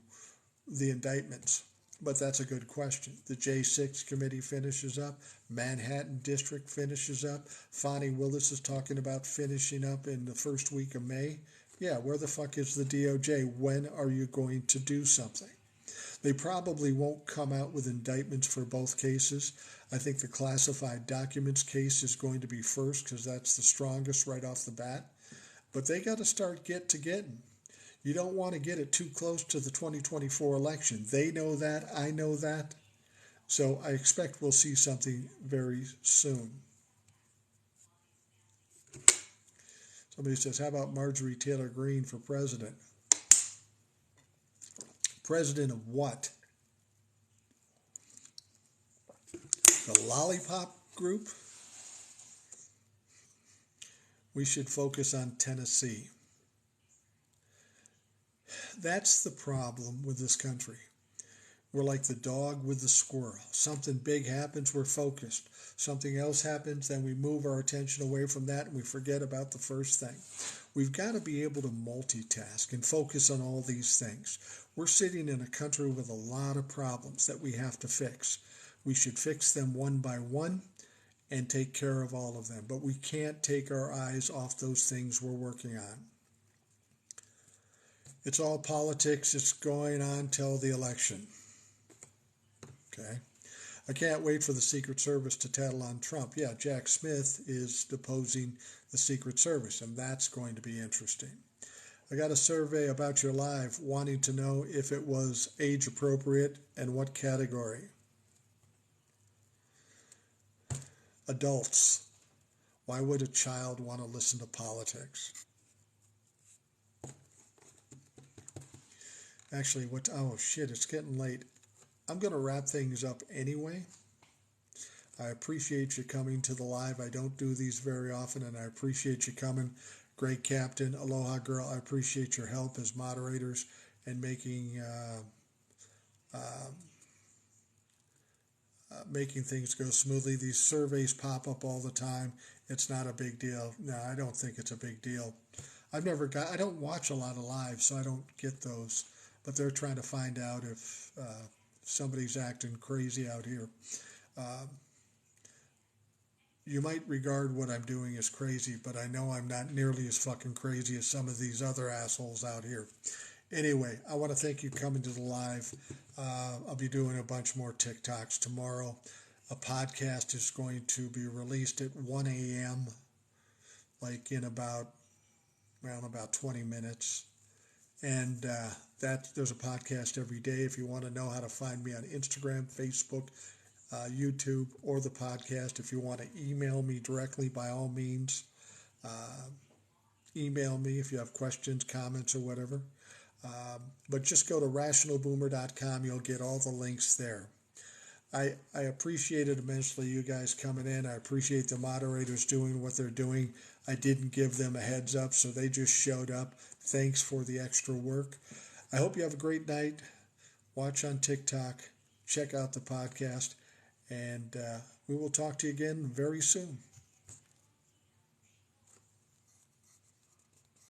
S1: the indictments. But that's a good question. The J6 committee finishes up. Manhattan District finishes up. Fonnie Willis is talking about finishing up in the first week of May. Yeah, where the fuck is the DOJ? When are you going to do something? They probably won't come out with indictments for both cases. I think the classified documents case is going to be first because that's the strongest right off the bat. But they got to start getting. You don't want to get it too close to the 2024 election. They know that. I know that. So I expect we'll see something very soon. Somebody says, how about Marjorie Taylor Greene for president? President of what? The Lollipop Group? We should focus on Tennessee. That's the problem with this country. We're like the dog with the squirrel. Something big happens, we're focused. Something else happens, then we move our attention away from that and we forget about the first thing. We've got to be able to multitask and focus on all these things. We're sitting in a country with a lot of problems that we have to fix. We should fix them one by one and take care of all of them. But we can't take our eyes off those things we're working on. It's all politics. It's going on till the election. Okay. I can't wait for the Secret Service to tattle on Trump. Yeah, Jack Smith is deposing the Secret Service, and that's going to be interesting. I got a survey about your live wanting to know if it was age appropriate and what category. Adults. Why would a child want to listen to politics? Actually, oh shit, it's getting late. I'm going to wrap things up anyway. I appreciate you coming to the live. I don't do these very often, and I appreciate you coming. Great Captain, Aloha Girl, I appreciate your help as moderators and making things go smoothly. These surveys pop up all the time. It's not a big deal. No, I don't think it's a big deal. I don't watch a lot of live, so I don't get those. But they're trying to find out if somebody's acting crazy out here. You might regard what I'm doing as crazy, but I know I'm not nearly as fucking crazy as some of these other assholes out here. Anyway, I want to thank you coming to the live. I'll be doing a bunch more TikToks tomorrow. A podcast is going to be released at 1 a.m., like in about 20 minutes. And there's a podcast every day. If you want to know how to find me on Instagram, Facebook, YouTube, or the podcast, if you want to email me directly, by all means, email me if you have questions, comments, or whatever. But just go to rationalboomer.com. You'll get all the links there. I appreciate it immensely, you guys coming in. I appreciate the moderators doing what they're doing. I didn't give them a heads up, so they just showed up. Thanks for the extra work. I hope you have a great night. Watch on TikTok. Check out the podcast. And we will talk to you again very soon.